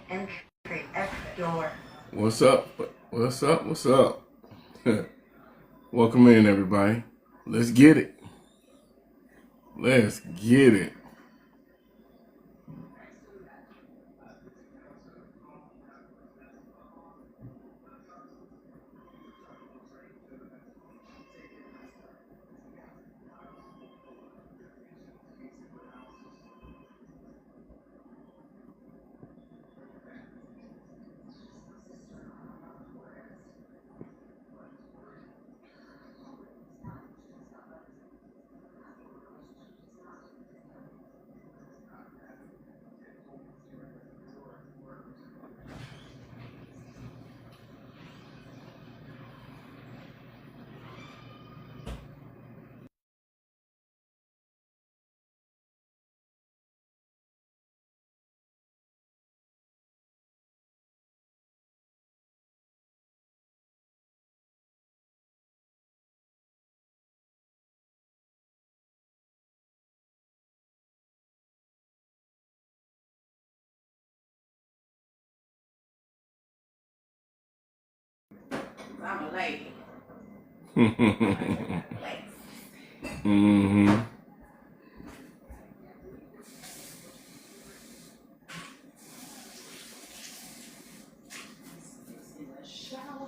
Entry, exit door. What's up? What's up? What's up? Welcome in, everybody. Let's get it. Let's get it. I'm a lady. Mm-hmm.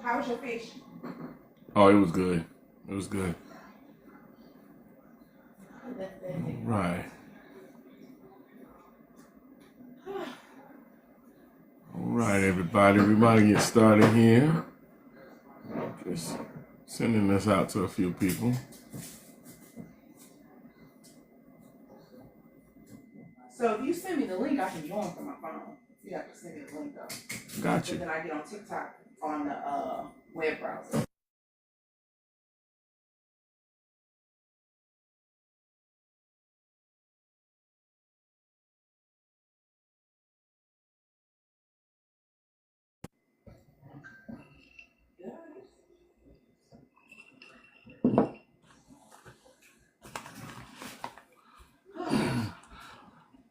How was your fish? Oh, it was good. It was good. Right. All right, everybody. We're about to get started here. Just sending this out to a few people. So if you send me the link, I can join from my phone. You have to send me the link though. Got you. And then I get on TikTok on the web browser.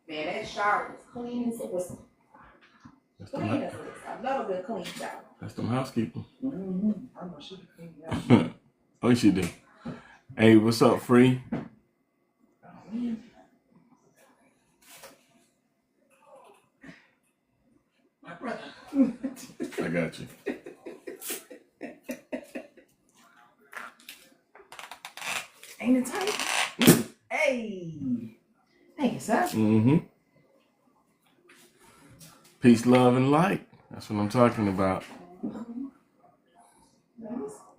Man, that shower was clean as it was. Clean as it was. I love a good clean shower. That's them housekeeping. Mm-hmm. I know she could clean it up. Oh, she did. Hey, what's up, Free? My brother. I got you. Ain't it tight? Hey. Thank you, sir. Mm-hmm. Peace, love, and light. That's what I'm talking about.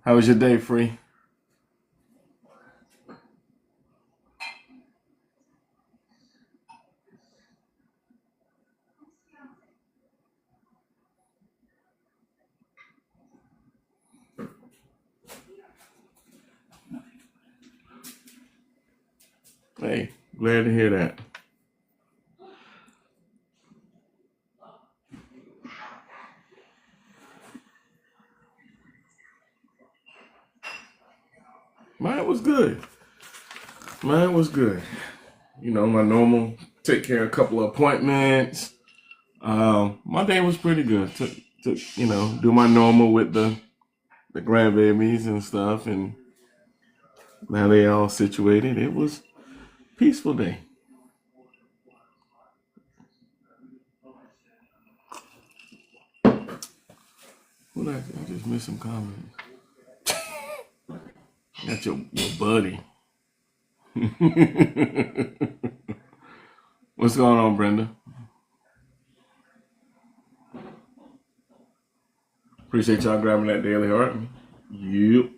How was your day, Free? Hey, glad to hear that. Mine was good. Mine was good. You know, my normal, take care of a couple of appointments. My day was pretty good. Took you know, do my normal with the grandbabies and stuff, and now they all situated. It was a peaceful day. What I just missed some comments. Got your buddy. What's going on, Brenda? Appreciate y'all grabbing that daily heart. Yep.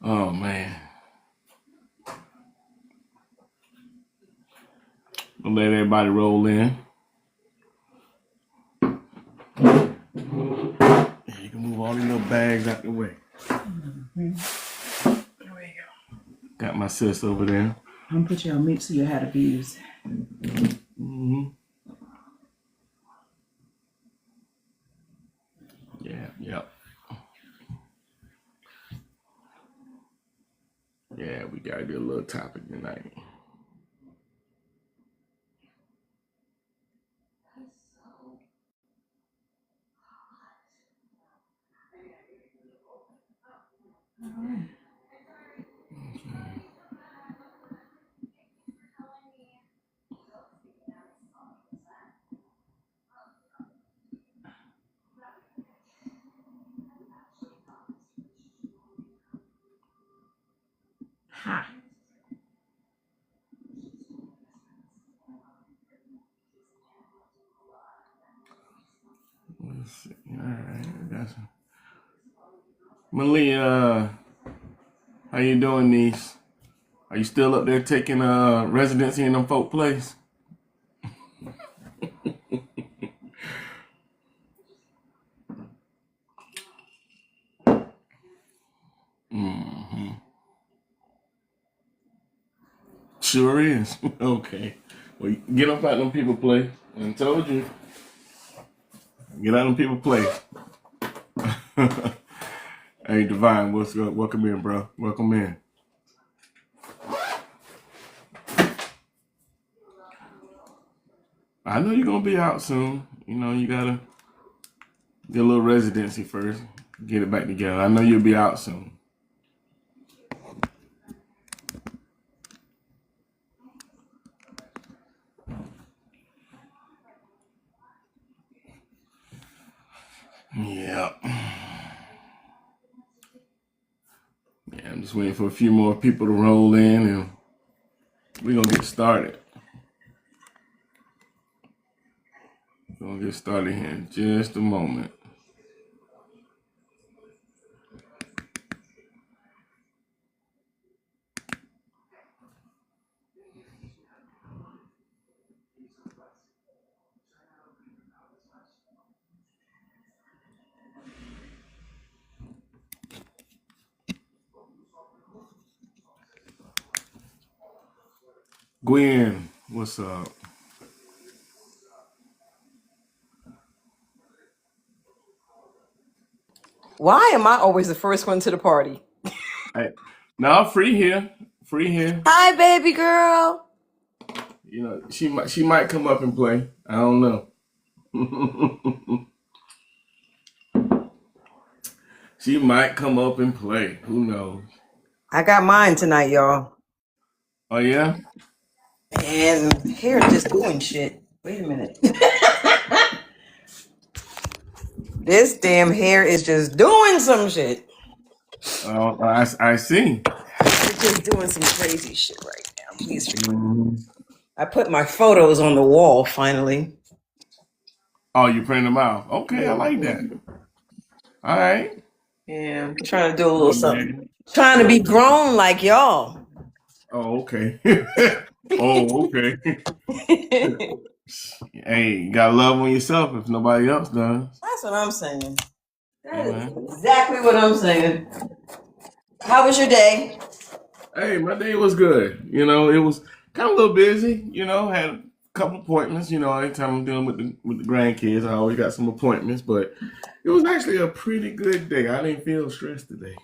Oh man. I'll let everybody roll in. Yeah, you can move all these little bags out the way. Mm-hmm. There we go. Got my sis over there. I'm gonna put you on mute so you have the views. Mm-hmm. Yeah, yep. Yeah, we gotta do a little topic tonight. Ha. Let's see. All right, gotcha. Malia, how you doing, niece? Are you still up there taking residency in them folk place? Hmm. Sure is. Okay. Well, get up out them people place. I told you. Get out them people place. Hey, Divine, what's good? Welcome in, bro. Welcome in. I know you're gonna be out soon. You know, you gotta get a little residency first. Get it back together. I know you'll be out soon. Yeah. Yeah, I'm just waiting for a few more people to roll in and we're gonna get started. We're gonna get started here in just a moment. Gwen, what's up? Why am I always the first one to the party? Hey, now free here. Free here. Hi, baby girl. You know, she might come up and play. I don't know. She might come up and play. Who knows? I got mine tonight, y'all. Oh yeah? And hair just doing shit. Wait a minute. This damn hair is just doing some shit. Oh, I see. It's just doing some crazy shit right now. Please forgive. Mhm. I put my photos on the wall finally. Oh, you print them out. Okay, I like that. All right. Yeah, I'm trying to do a little Good something. man. Trying to be grown like y'all. Oh, okay. Oh, okay. Hey, you gotta love on yourself if nobody else does. That's what I'm saying. Hey, That is man. exactly what I'm saying. How was your day? Hey, my day was good. You know, it was kind of a little busy. You know, had a couple appointments. You know, anytime I'm dealing with the grandkids, I always got some appointments. But it was actually a pretty good day. I didn't feel stressed today.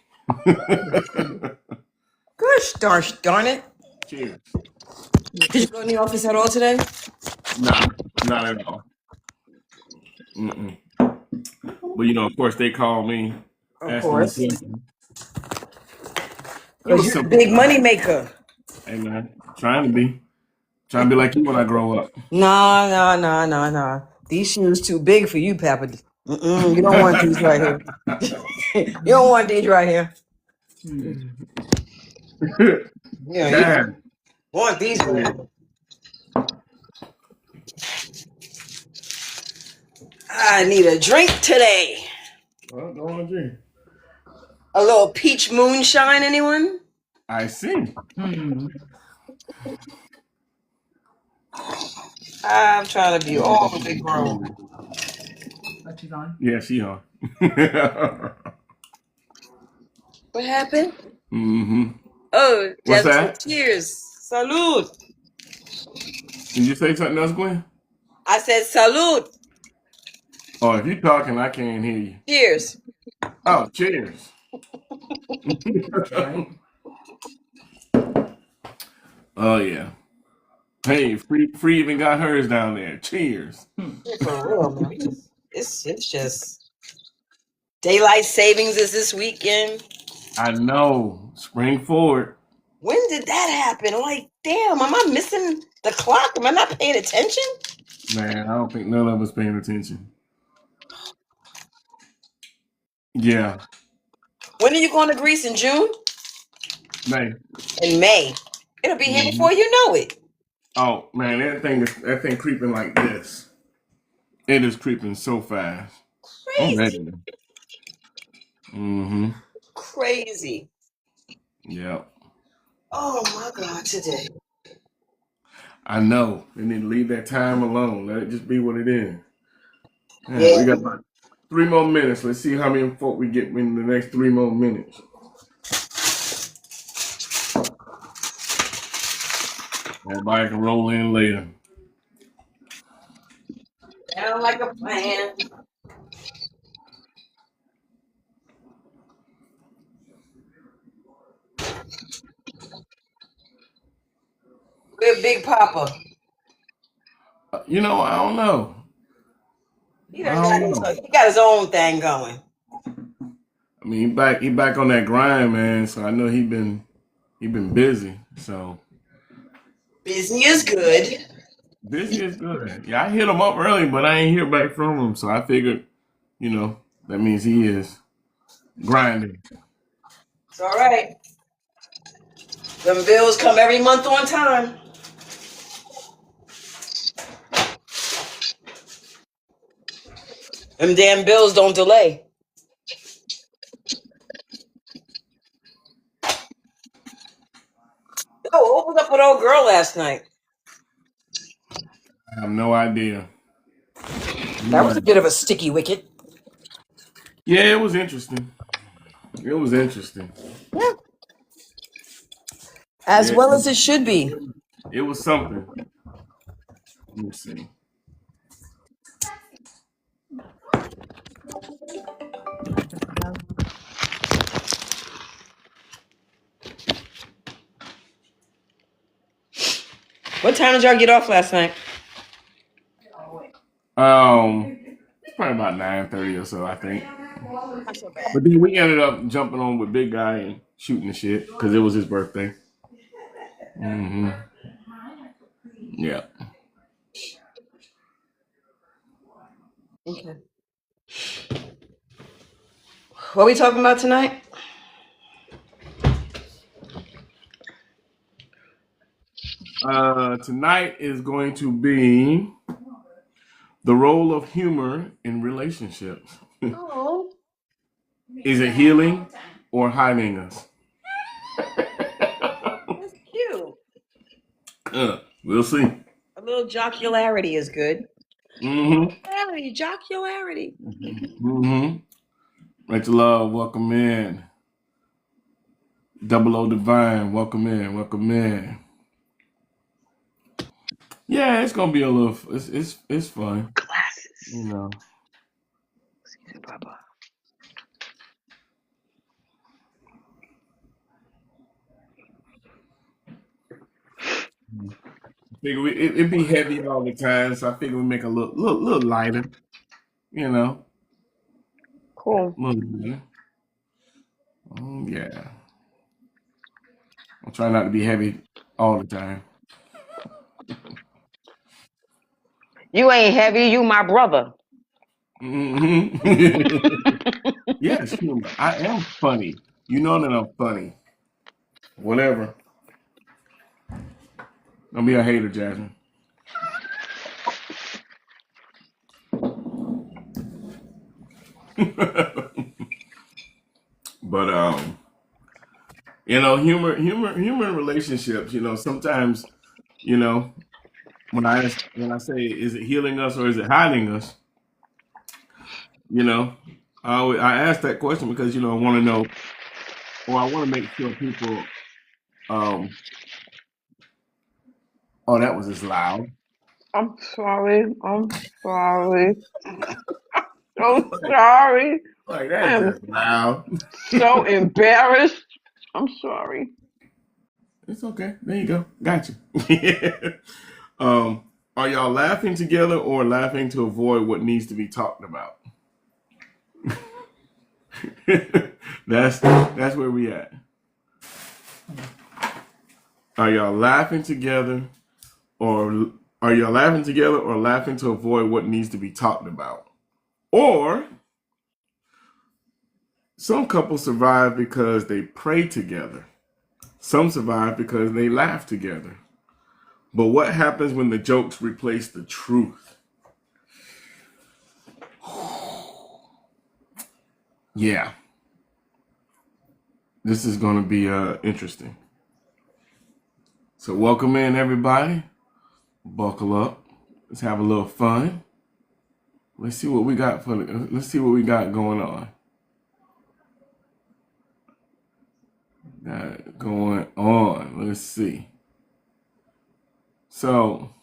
Gosh darn it. Cheers. Did you go in the office at all today? Nah, not at all. Mm-mm. But you know, of course, they called me, Of asking me course. questions. It Because was you're a simple big stuff. money maker. Hey man, trying to be like you when I grow up. Nah. These shoes too big for you, Papa. You don't want these right here. You don't want these right here. Yeah, you Damn. want these right here. I need a drink today. Well, go on, G. A little peach moonshine, anyone? I see. I'm trying to be all the way grown. What she's on? Yeah, she on. What happened? Mm-hmm. Oh, What's just that? cheers. Salud. Did you say something else, Gwen? I said salud. Oh, if you're talking, I can't hear you. Cheers. Oh, cheers. Right. Oh yeah. Hey, free even got hers down there. Cheers. For real, man. It's just daylight savings is this weekend. I know. Spring forward. When did that happen? Like, damn, am I missing the clock? Am I not paying attention? Man, I don't think none of us paying attention. Yeah. When are you going to Greece in June? Man. In May. It'll be here Mhm. before you know it. Oh man, that thing creeping like this. It is creeping so fast. I'm Crazy. ready. Mm-hmm. Crazy. Yeah. Oh my God, today. I know. They need to leave that time alone. Let it just be what it is. Yeah, Yeah. we got about 3 more minutes. Let's see how many folk we get in the next 3 more minutes. Everybody can roll in later. Sound like a plan. We're Big Papa. I don't know. He I done don't got know. he got his own thing going. I mean, he back on that grind, man. So I know he been busy. So Busy is good. busy is good. Yeah, I hit him up early, but I ain't hear back from him. So I figured, that means he is grinding. It's all right. Them bills come every month on time. Them damn bills don't delay. Oh, what was up with old girl last night? I have no idea. That No was a idea. bit of a sticky wicket. Yeah, it was interesting. It was interesting. Yeah. As Yeah, well as it should be. it was something. Let me see. What time did y'all get off last night? It's probably about 9:30 or so, I think. Not so bad. But then we ended up jumping on with Big Guy and shooting the shit because it was his birthday. Hmm. Yeah. Okay. What are we talking about tonight? Tonight is going to be the role of humor in relationships. Oh, Is it healing or hiding us? that's cute. We'll see. A little jocularity is good. Hmm. Jocularity. Hmm. Rachel Love, welcome in. Double O Divine, welcome in, welcome in. Yeah, it's gonna be a little. It's fun, Glasses. you know. Excuse me, Papa. Figure it be heavy all the time, so I figure we make a little lighter, you know. Cool. Little lighter. Oh yeah. I'm trying not to be heavy all the time. You ain't heavy, you my brother. Hmm. Yes, humor. I am funny. You know that I'm funny. Whatever. Don't be a hater, Jasmine. But humor in relationships. Sometimes, you know, when I say, is it healing us or is it hiding us? You know, I ask that question because I want to know, or I want to make sure people. Um, oh, that was just loud. I'm sorry. I'm sorry. I'm Like, sorry. like I that's am just loud. so embarrassed. I'm sorry. It's okay. There you go. Got you. um, are y'all laughing together or laughing to avoid what needs to be talked about? That's where we at. Are y'all laughing together, or laughing to avoid what needs to be talked about? Or some couples survive because they pray together. Some survive because they laugh together. But what happens when the jokes replace the truth? Yeah. This is going to be interesting. So welcome in, everybody. Buckle up. Let's have a little fun. Let's see what we got going on. Let's see. So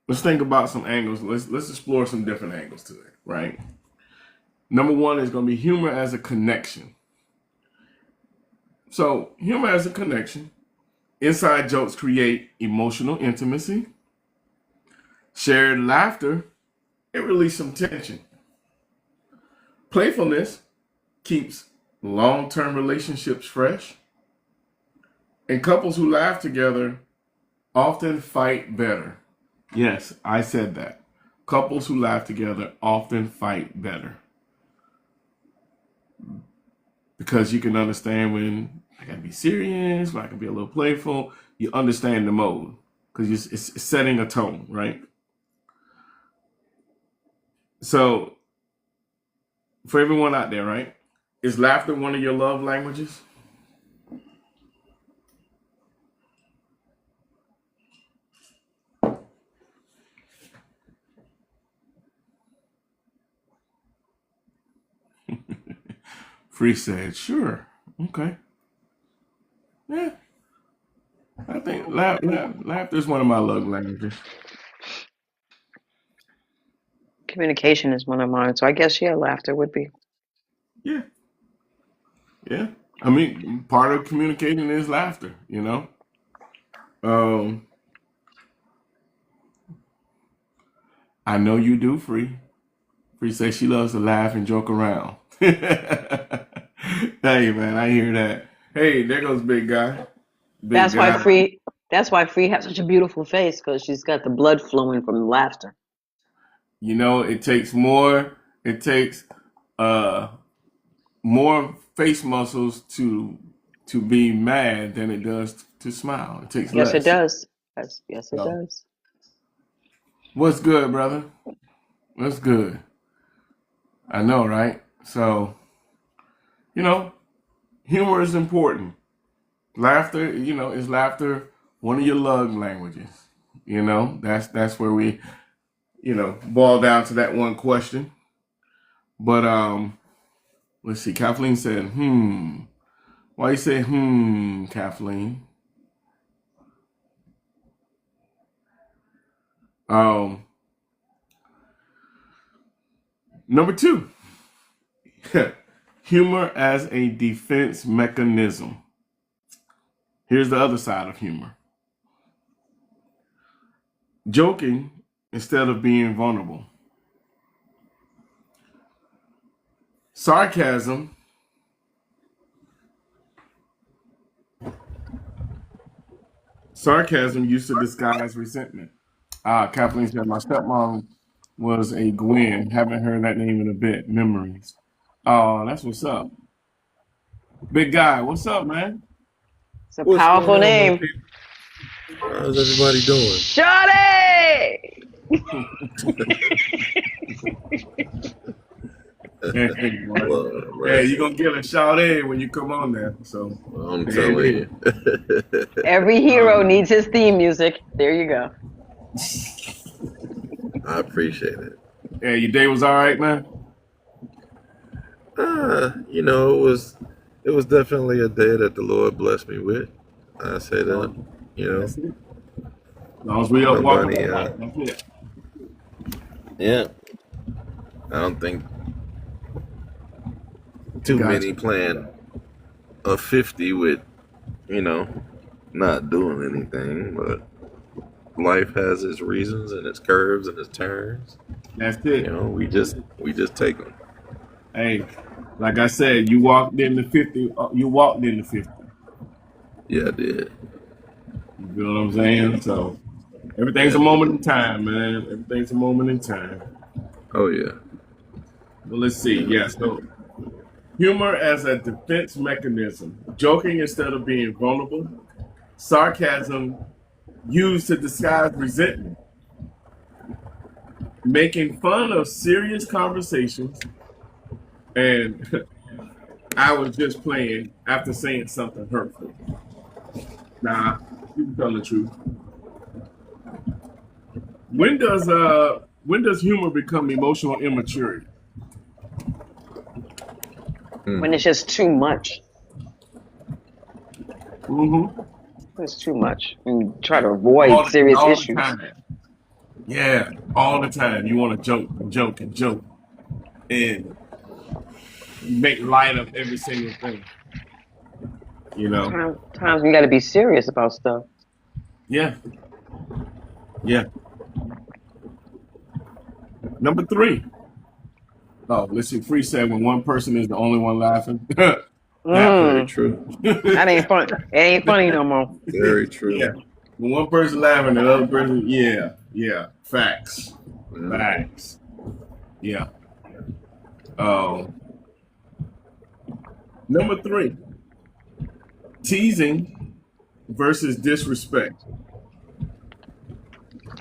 let's think about some angles. Let's explore some different angles to it, right? Number one is going to be humor as a connection. So humor as a connection. Inside jokes create emotional intimacy. Shared laughter, it releases some tension. Playfulness keeps long-term relationships fresh. And couples who laugh together often fight better. Yes, I said that. Couples who laugh together often fight better. Because you can understand when I gotta be serious, when I can be a little playful. You understand the mode because it's setting a tone, right? So, for everyone out there, right? Is laughter one of your love languages? Free said, sure. Okay. Yeah. I think laughter is one of my love languages. Communication is one of mine, so I guess laughter would be. Yeah. Yeah. I mean, part of communicating is laughter, you know? I know you do, Free. Free says she loves to laugh and joke around. Hey, man, I hear that. Hey, there goes big guy. That's why Free has such a beautiful face, because she's got the blood flowing from laughter. You know, it takes more more face muscles to be mad than it does to smile. It takes less. Yes, it does. Yes, it does. What's good, brother? What's good? I know, right? So, you know, humor is important. Laughter, is laughter one of your love languages? That's where we, boil down to that one question. But let's see. Kathleen said, Why you say, Kathleen? Number two, humor as a defense mechanism. Here's the other side of humor. Joking instead of being vulnerable. Sarcasm used to disguise resentment. Kathleen said, my stepmom was a Gwen. Haven't heard that name in a bit. Memories. Oh, that's what's up. Big guy, what's up, man? It's a powerful name. How's everybody doing? Shawty! Hey, you're going to get a shout-in when you come on there. So I'm telling you. Every hero needs his theme music. There you go. I appreciate it. Yeah, your day was all right, man? It was definitely a day that the Lord blessed me with. I say that, As long as we up walking. Yeah. I don't think too many plan a 50 with, not doing anything, but life has its reasons and its curves and its turns. That's You it. know, we just take them. Hey, like I said, you walked in the 50. You walked in the 50. Yeah, I did. You feel what I'm saying? So everything's Yeah, a I moment did. in time, man. Everything's a moment in time. Oh yeah. But let's see. Yeah. So humor as a defense mechanism, joking instead of being vulnerable, sarcasm used to disguise resentment, making fun of serious conversations, and I was just playing after saying something hurtful. Nah, you can tell the truth. When does humor become emotional immaturity? When Mm. it's just too much. Mm-hmm. It's too much. You try to All avoid the, and serious all the issues. time. Yeah, all the time. You want to joke and joke and joke and make light of every single thing. You know? Times you got to be serious about stuff. Yeah, yeah. Number three. Oh, let's see. Free said when one person is the only one laughing. That part. Very Mm, true. that ain't fun. It ain't funny no more. Very true. Yeah. When one person laughing, the other person, yeah, yeah. Facts. Hmm. Facts. Yeah. Um, number three, teasing versus disrespect.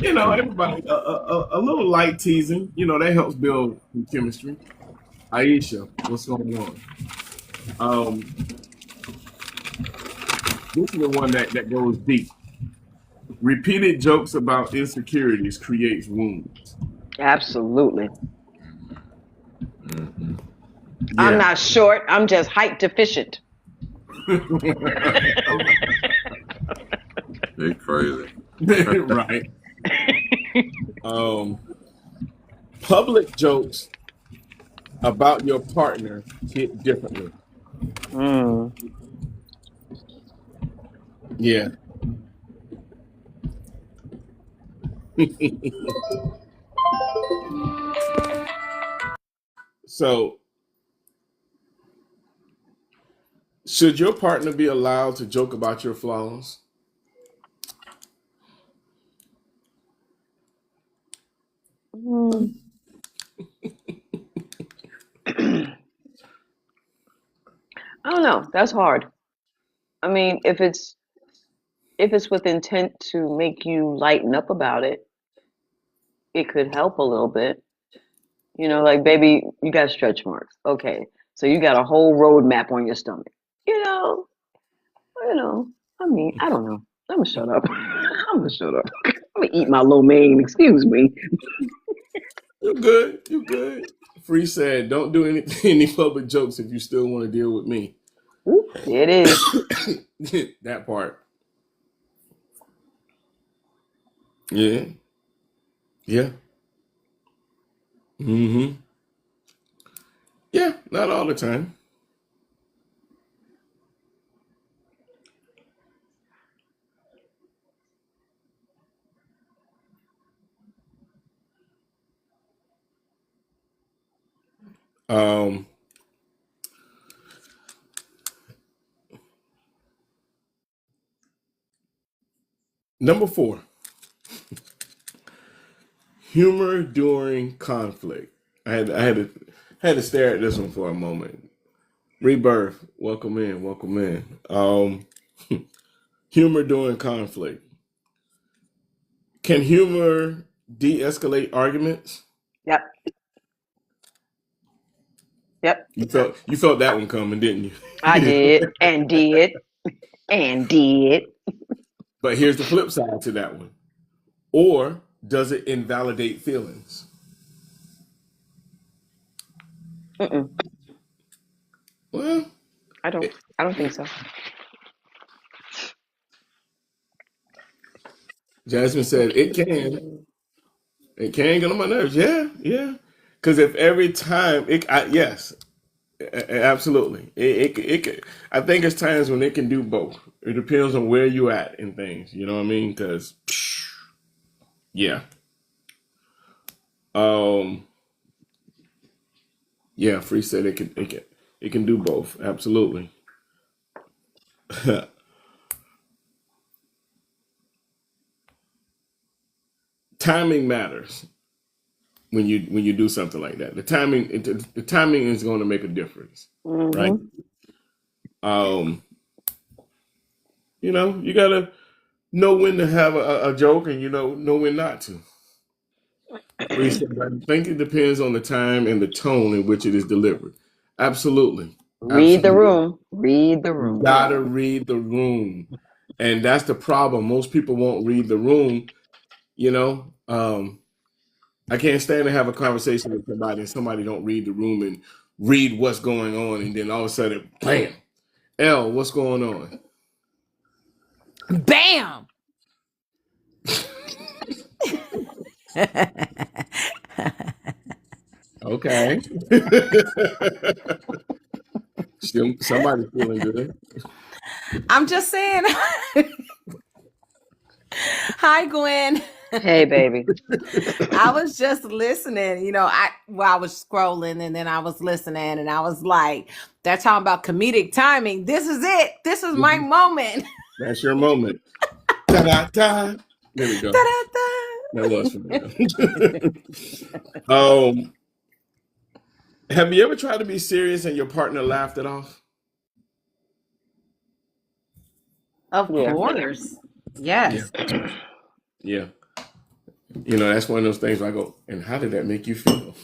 Everybody, a little light teasing, that helps build chemistry. Aisha, what's going on? Um, this is the one that goes deep. Repeated jokes about insecurities creates wounds. Absolutely. Hmm. I'm Yeah. not short. I'm just height deficient. They crazy. Right. Um, public jokes about your partner hit differently. Mm. Yeah. So, should your partner be allowed to joke about your flaws? Mm. I don't know. That's hard. I mean, if it's with intent to make you lighten up about it, it could help a little bit. Like, baby, you got stretch marks. Okay, so you got a whole road map on your stomach. You know, you know. I mean, I don't know. I'm gonna shut up. I'm gonna shut up. I'm gonna eat my lo mein. Excuse me. You good. You good. Free said, don't do any public jokes if you still want to deal with me. Ooh, there it is. That part. Yeah. Yeah. Mm-hmm. Yeah. Not all the time. Um, Number four, humor during conflict. I had to stare at this one for a moment. Rebirth, welcome in, welcome in. Humor during conflict. Can humor de-escalate arguments? Yep. Yep. You felt that one coming, didn't I you? did and did and did. But here's the flip side to that one. Or does it invalidate feelings? Mm-mm. Well, I don't. it, I don't think so. Jasmine said it can. It can get on my nerves. Yeah, yeah. Because if every time yes, absolutely. I think it's times when it can do both. It depends on where you at in things. You know what I mean? Because Yeah. Um. Yeah. Free said it can do both. Absolutely. Timing matters when you do something like that. The timing is going to make a difference, right? Mm-hmm. Um. You gotta know when to have a joke, and know when not to. Free said, I think it depends on the time and the tone in which it is delivered. Absolutely. Read the Absolutely. room. Read the You room. gotta read the room. And that's the problem. Most people won't read the room, you know. I can't stand to have a conversation with somebody and somebody don't read the room and read what's going on, and then all of a sudden, bam, L, what's going on? Bam. Okay. Somebody's feeling good. I'm just saying. Hi, Gwen. Hey, baby. I was just listening. I was scrolling and then I was listening and I was like, they're talking about comedic timing. This is it. This is my moment. That's your moment. Ta-da-da. There we go. Da-da-da. That was familiar. Have you ever tried to be serious and your partner laughed it off? Of Yeah. course. Yeah. Yes. Yeah. That's one of those things where I go, and how did that make you feel?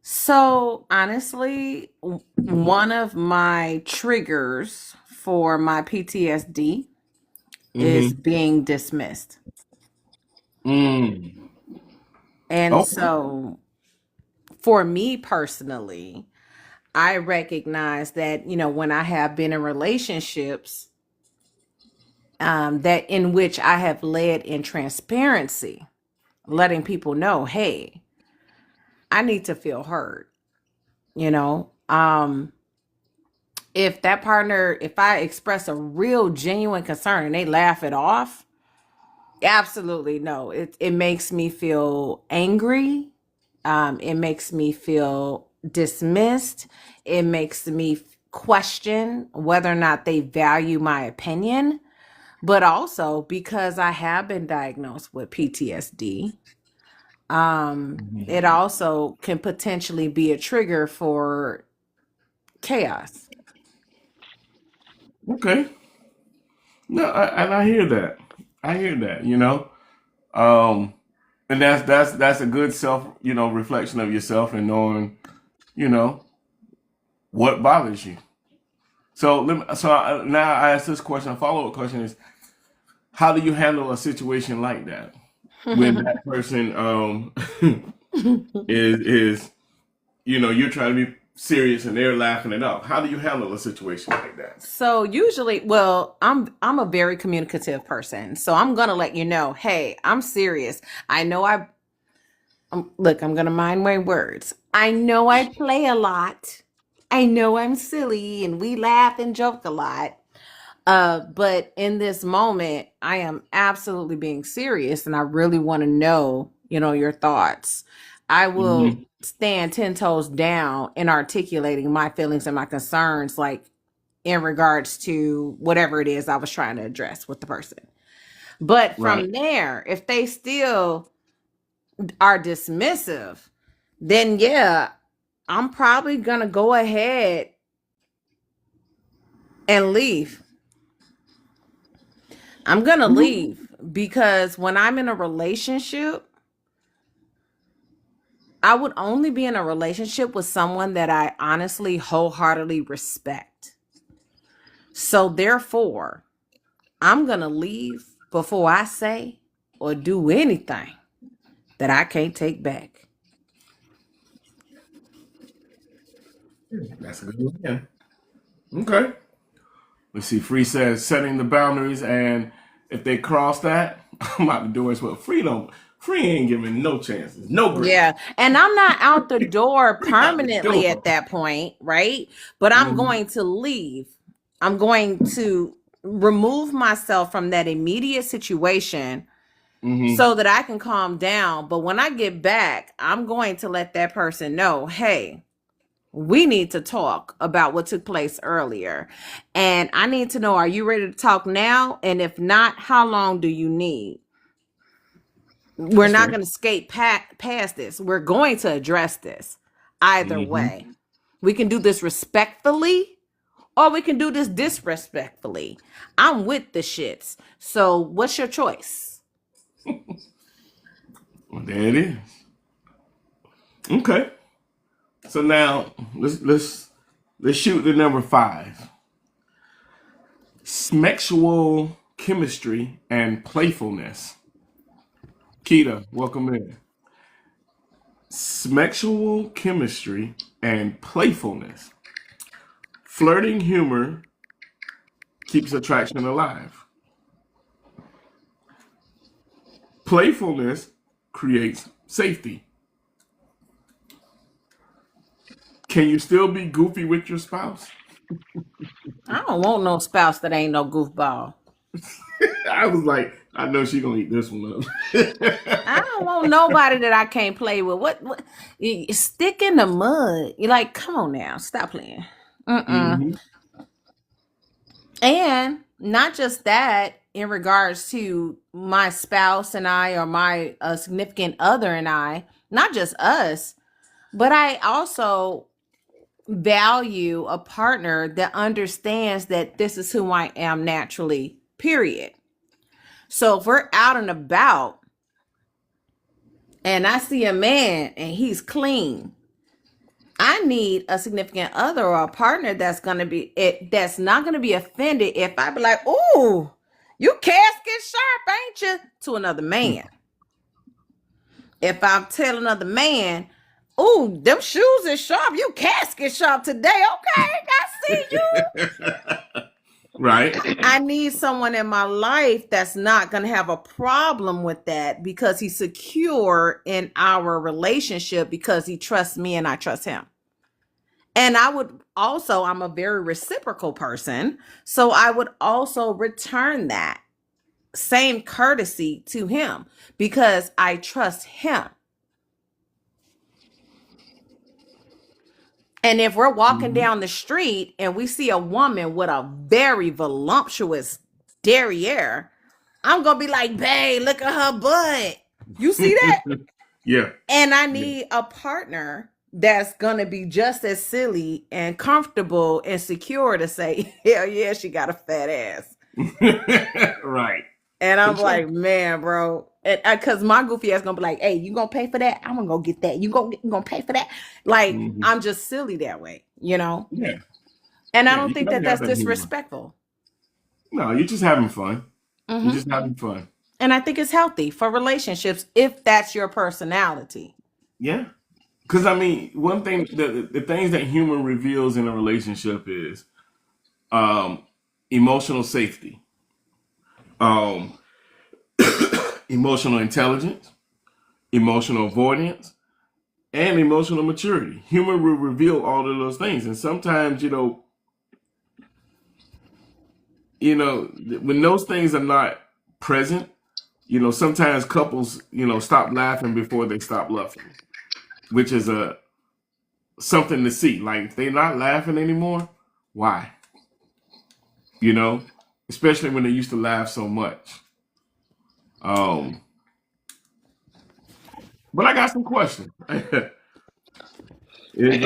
So honestly, one of my triggers for my PTSD is Mm-hmm. being dismissed. Mm. And Okay. so for me personally, I recognize that, when I have been in relationships, that in which I have led in transparency, letting people know, hey, I need to feel heard, you know. If that partner, if I express a real genuine concern and they laugh it off, absolutely no. It makes me feel angry. It makes me feel dismissed. It makes me question whether or not they value my opinion. But also because I have been diagnosed with PTSD, it also can potentially be a trigger for chaos. Okay. No, and I hear that. I hear that. Um, and that's a good reflection of yourself and knowing, you know, what bothers you. So now I ask this question. A follow up question is, how do you handle a situation like that when that person is you're trying to be serious and they're laughing it up? How do you handle a situation like that? So usually, well, I'm a very communicative person. So I'm gonna let you know, hey, I'm serious. I know look, I'm gonna mind my words. I know I play a lot. I know I'm silly and we laugh and joke a lot. But in this moment, I am absolutely being serious and I really want to know, your thoughts. I will Hmm. stand 10 toes down in articulating my feelings and my concerns, like in regards to whatever it is I was trying to address with the person. But Right. from there, if they still are dismissive, then yeah, I'm probably gonna go ahead and leave. I'm gonna leave because when I'm in a relationship, I would only be in a relationship with someone that I honestly wholeheartedly respect. So therefore, I'm gonna leave before I say or do anything that I can't take back. That's a good one. Yeah. Okay. Let's see. Free says setting the boundaries, and if they cross that, I'm out the door as well. Free ain't giving no chances, no grace. Yeah. And I'm not out the door Free out the permanently door. at that point, right? But I'm Hmm. going to leave. I'm going to remove myself from that immediate situation Mm-hmm. so that I can calm down. But when I get back, I'm going to let that person know, hey, we need to talk about what took place earlier. And I need to know, are you ready to talk now? And if not, how long do you need? We're That's not fair. going to skate past this. We're going to address this either Mm-hmm. way. We can do this respectfully or we can do this disrespectfully. I'm with the shits. So what's your choice? Well, there it is. Okay. So now let's shoot to number 5. Sexual chemistry and playfulness. Keita, welcome in. Sexual chemistry and playfulness. Flirting humor keeps attraction alive. Playfulness creates safety. Can you still be goofy with your spouse? I don't want no spouse that ain't no goofball. I was like, I know she gonna eat this one up. I don't want nobody that I can't play with. What you stick in the mud. You're like, come on now, stop playing. Mhm. And not just that, in regards to my spouse and I, or my significant other and I, not just us, but I also value a partner that understands that this is who I am naturally, period. So if we're out and about and I see a man and he's clean, I need a significant other or a partner that's that's not gonna be offended if I be like, "Ooh, you casket sharp, ain't you?" to another man. If I'm telling another man, "Ooh, them shoes is sharp, you casket sharp today." Okay, I see you. Right. I need someone in my life that's not going to have a problem with that because he's secure in our relationship because he trusts me and I trust him. And I'm a very reciprocal person. So I would also return that same courtesy to him because I trust him. And if we're walking down the street and we see a woman with a very voluptuous derriere, I'm going to be like, babe, look at her butt. You see that? Yeah. And I need a partner that's going to be just as silly and comfortable and secure to say, hell yeah, she got a fat ass. Right. And I'm Sure. like, man, bro. Because my goofy ass going to be like, hey, you going to pay for that? I'm going to go get that. You gonna pay for that? Like, I'm just silly that way, you know? Yeah. And I Yeah, don't you think gotta that that's have that humor. disrespectful. No, you're just having fun. You're Mhm. just having fun. And I think it's healthy for relationships if that's your personality. Yeah. Because, I mean, one thing, the things that humor reveals in a relationship is emotional safety, emotional intelligence, emotional avoidance, and emotional maturity. Humor will reveal all of those things. And sometimes, when those things are not present, sometimes couples, stop laughing before they stop loving, which is something to see. Like, if they're not laughing anymore, why? Especially when they used to laugh so much. But I got some questions. is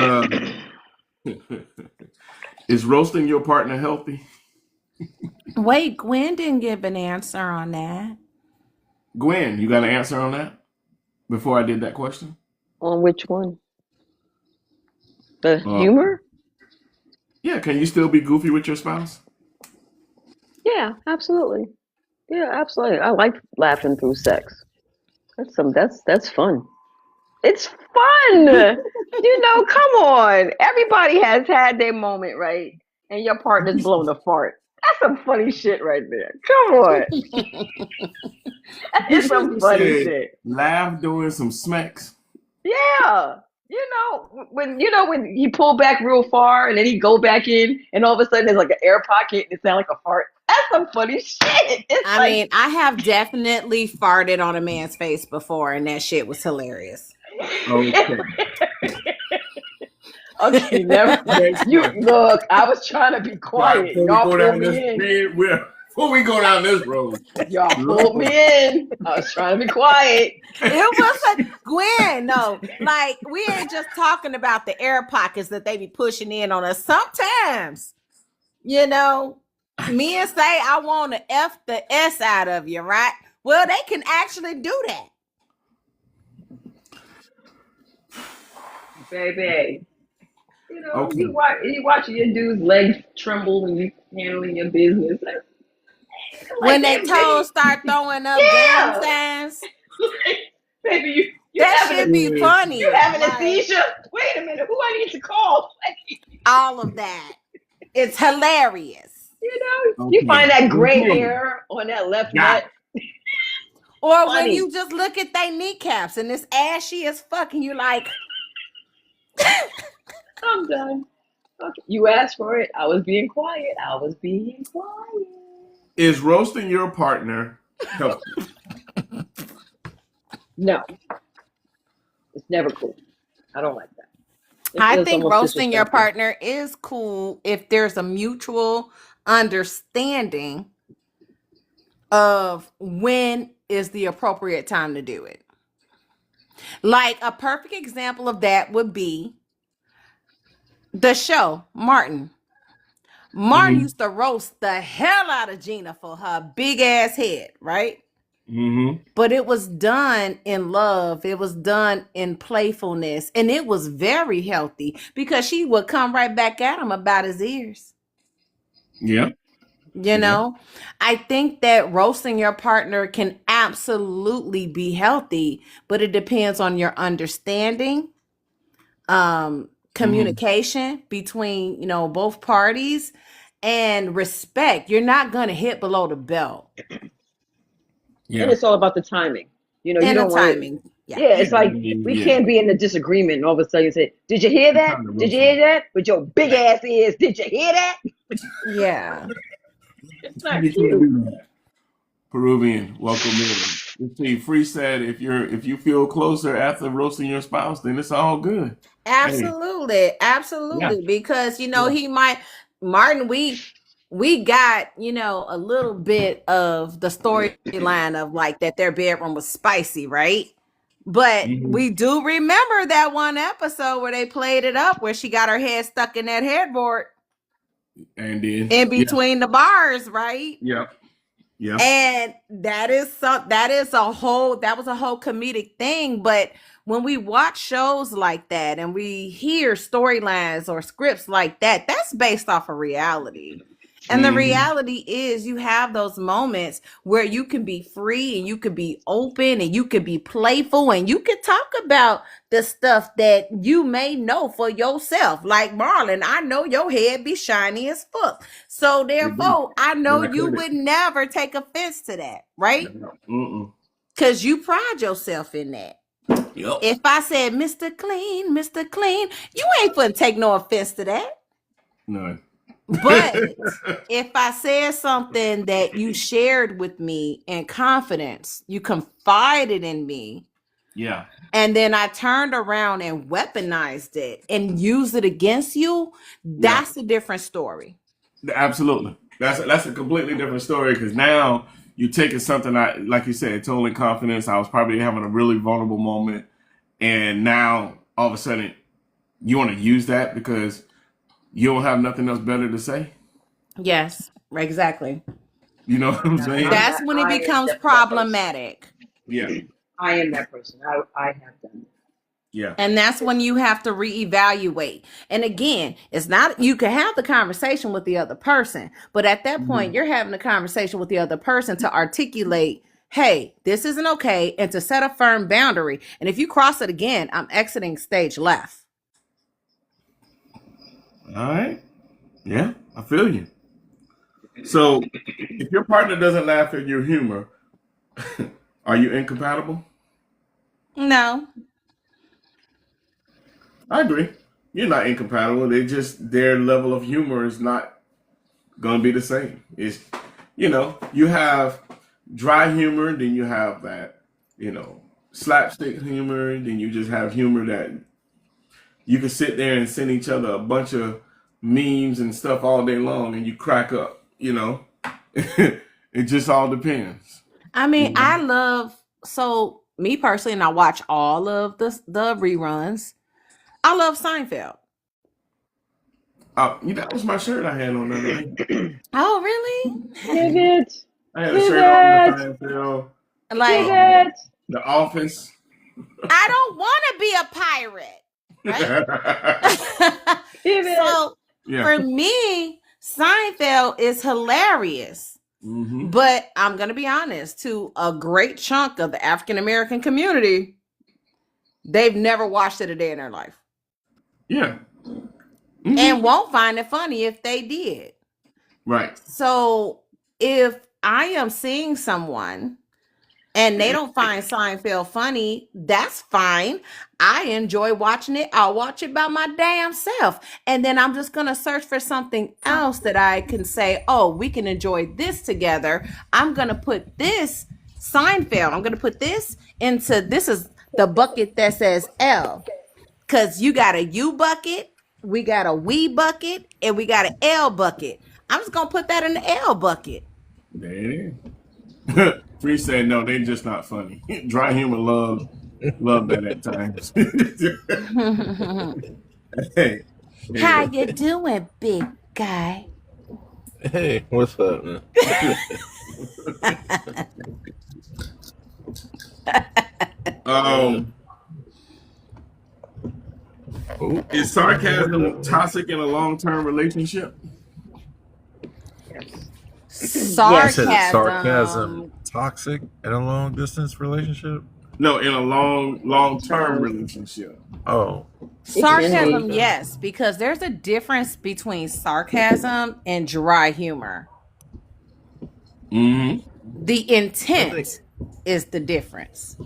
is roasting your partner healthy? Wait, Gwen didn't give an answer on that. Gwen, you got an answer on that before I did that question? On which one? The Uh, humor? yeah, can you still be goofy with your spouse? Yeah, absolutely. Yeah, absolutely. I like laughing through sex. That's fun. It's fun. Come on. Everybody has had their moment, right? And your partner's blown a fart. That's some funny shit right there. Come on. That You is some should've funny said, shit. laugh doing some smacks. Yeah. When he pulled back real far and then he go back in and all of a sudden there's like an air pocket and it sounds like a fart. That's some funny shit. It's I like mean, I have definitely farted on a man's face before, and that shit was hilarious. Okay. okay, never. Next You one. look. I was trying to be quiet. Before we Y'all go pulled down me this in. before we go down this road, Y'all pulled me in. I was trying to be quiet. It was a Gwen. No, like we ain't just talking about the air pockets that they be pushing in on us. Sometimes, men say I want to F the S out of you, right? Well, they can actually do that. Baby. Okay. You watching your dude's legs tremble when you handling your business. When they toes start throwing up Yeah. gang signs, Baby, you that having should be funny. you having a Like, seizure? Wait a minute, who I need to call? all of that. It's hilarious. You find that gray Okay. hair on that left Got nut. Or when Funny. you just look at their kneecaps and it's ashy as fuck, and you like, I'm done. Okay. You asked for it. I was being quiet. Is roasting your partner healthy? No, it's never cool. I don't like that. It I feels think almost roasting your disrespectful. partner is cool if there's a mutual understanding of when is the appropriate time to do it. Like a perfect example of that would be the show Martin. Martin Mhm. used to roast the hell out of Gina for her big ass head, right? Mm-hmm. But it was done in love. It was done in playfulness. And it was very healthy because she would come right back at him about his ears. Yeah. I think that roasting your partner can absolutely be healthy, but it depends on your understanding, communication between, both parties, and respect. You're not going to hit below the belt. Yeah. And it's all about the timing. You And the don't want to. timing. Yeah. It's like we can't be in a disagreement and all of a sudden you say, "Did you hear that? Time to Did you roast hear that?" With your big ass ears, did you hear that? Yeah. It's not You can't cute. do that. Peruvian, welcome in. Let's see, Free said if you feel closer after roasting your spouse, then it's all good. Absolutely. Absolutely. Because, he might, Martin, we got, a little bit of the storyline of like that their bedroom was spicy, right? But Mhm. we do remember that one episode where they played it up where she got her head stuck in that headboard And then in between the bars, right? Yeah. Yeah. And that was a whole comedic thing. But when we watch shows like that and we hear storylines or scripts like that, that's based off of reality. And the Mhm. reality is you have those moments where you can be free and you can be open and you can be playful and you can talk about the stuff that you may know for yourself. Like Marlon, I know your head be shiny as fuck. So therefore, I know Yeah, I you heard it. would never take offense to that, right? Mm-mm. Because you pride yourself in that. Yep. If I said, Mr. Clean, you ain't gonna take no offense to that. No. But if I said something that you shared with me in confidence, you confided in me, Yeah. and then I turned around and weaponized it and used it against you, that's a different story. Absolutely. That's a completely different story because now you're taking something like you said, totally confidence. I was probably having a really vulnerable moment, and now all of a sudden you want to use that because you don't have nothing else better to say. Yes, exactly. You know what I'm saying? That's when it becomes problematic. Yeah. I am that person. I have done it. Yeah. And that's when you have to reevaluate. And again, it's not, you can have the conversation with the other person, but at that point, you're having a conversation with the other person to articulate, hey, this isn't okay, and to set a firm boundary. And if you cross it again, I'm exiting stage left. All right. Yeah, I feel you. So if your partner doesn't laugh at your humor, are you incompatible? No. I agree. You're not incompatible. They just their level of humor is not gonna be the same. It's you have dry humor, then you have that, slapstick humor, then you just have humor that you can sit there and send each other a bunch of memes and stuff all day long and you crack up. It just all depends. I mean, I love, so me personally, and I watch all of the reruns. I love Seinfeld. That was my shirt I had on the other day. Oh, really? Pivot. I had a shirt on the Seinfeld, Like, Pivot. The Office. I don't want to be a pirate, right? Pivot. So Yeah. for me, Seinfeld is hilarious. hmm But I'm going to be honest, to a great chunk of the African American community, they've never watched it a day in their life Yeah. Mhm. and won't find it funny if they did. Right. So if I am seeing someone and they don't find Seinfeld funny, that's fine. I enjoy watching it. I'll watch it by my damn self. And then I'm just going to search for something else that I can say, oh, we can enjoy this together. I'm going to put this Seinfeld. I'm going to put this is the bucket that says L. Because you got a U bucket, we got a we bucket, and we got an L bucket. I'm just going to put that in the L bucket. There it is. Free said no, they just not funny. Dry humor love that at times. Hey. How you doing, big guy? Hey, what's up, man? Ooh. Is sarcasm toxic in a long-term relationship? Sarcasm. Is sarcasm toxic in a long distance relationship? No, in a long-term relationship. Oh, Sarcasm, yes, because there's a difference between sarcasm and dry humor. Mm-hmm. The intent is the difference.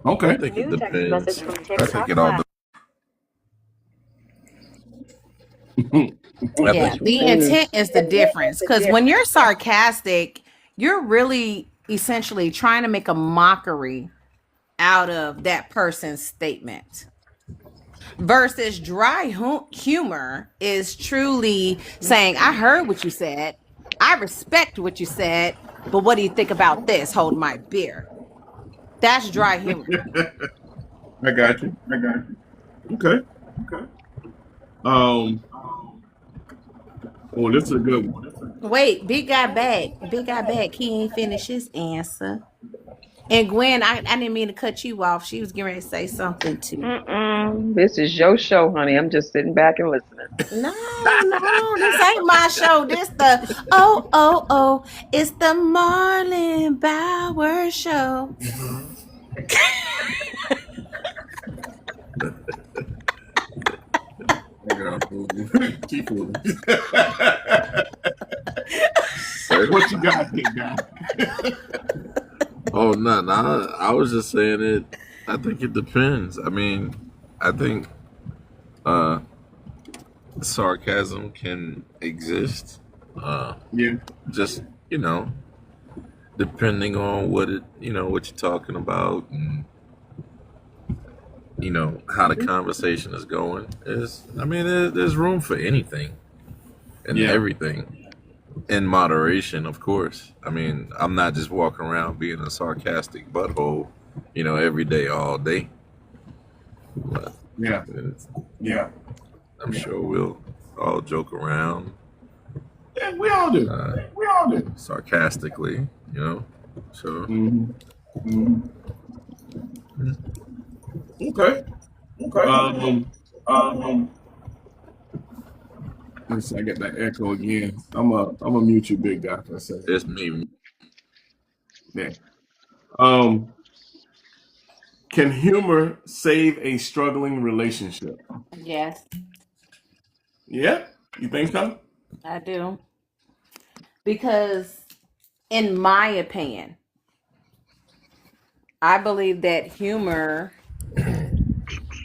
Okay. I think it depends. I think it all Yeah, the intent is the difference. Because when you're sarcastic, you're really essentially trying to make a mockery out of that person's statement. Versus dry humor is truly saying, I heard what you said. I respect what you said. But what do you think about this? Hold my beer. That's dry humor. I got you. Okay. Well, this is a good one. Wait, big guy back. He ain't finished his answer. And Gwen, I didn't mean to cut you off. She was getting ready to say something too. This is your show, honey. I'm just sitting back and listening. No, this ain't my show. This the it's the Marlon Bauer show. Keep moving. What you got, big guy? Oh, no. I was just saying it. I think it depends. I mean, I think sarcasm can exist. Yeah. Just, depending on what you're talking about and, how the conversation is going. There's room for anything and everything. In moderation, of course. I mean, I'm not just walking around being a sarcastic butthole, every day, all day. But Yeah. I'm sure we'll all joke around. Yeah, we all do. Sarcastically, So. Okay. Let's see, I get that echo again. I'm a mute you, big guy, for a second. It's me. Yeah. Can humor save a struggling relationship? Yes, Yeah? You think so? I do. Because in my opinion, I believe that humor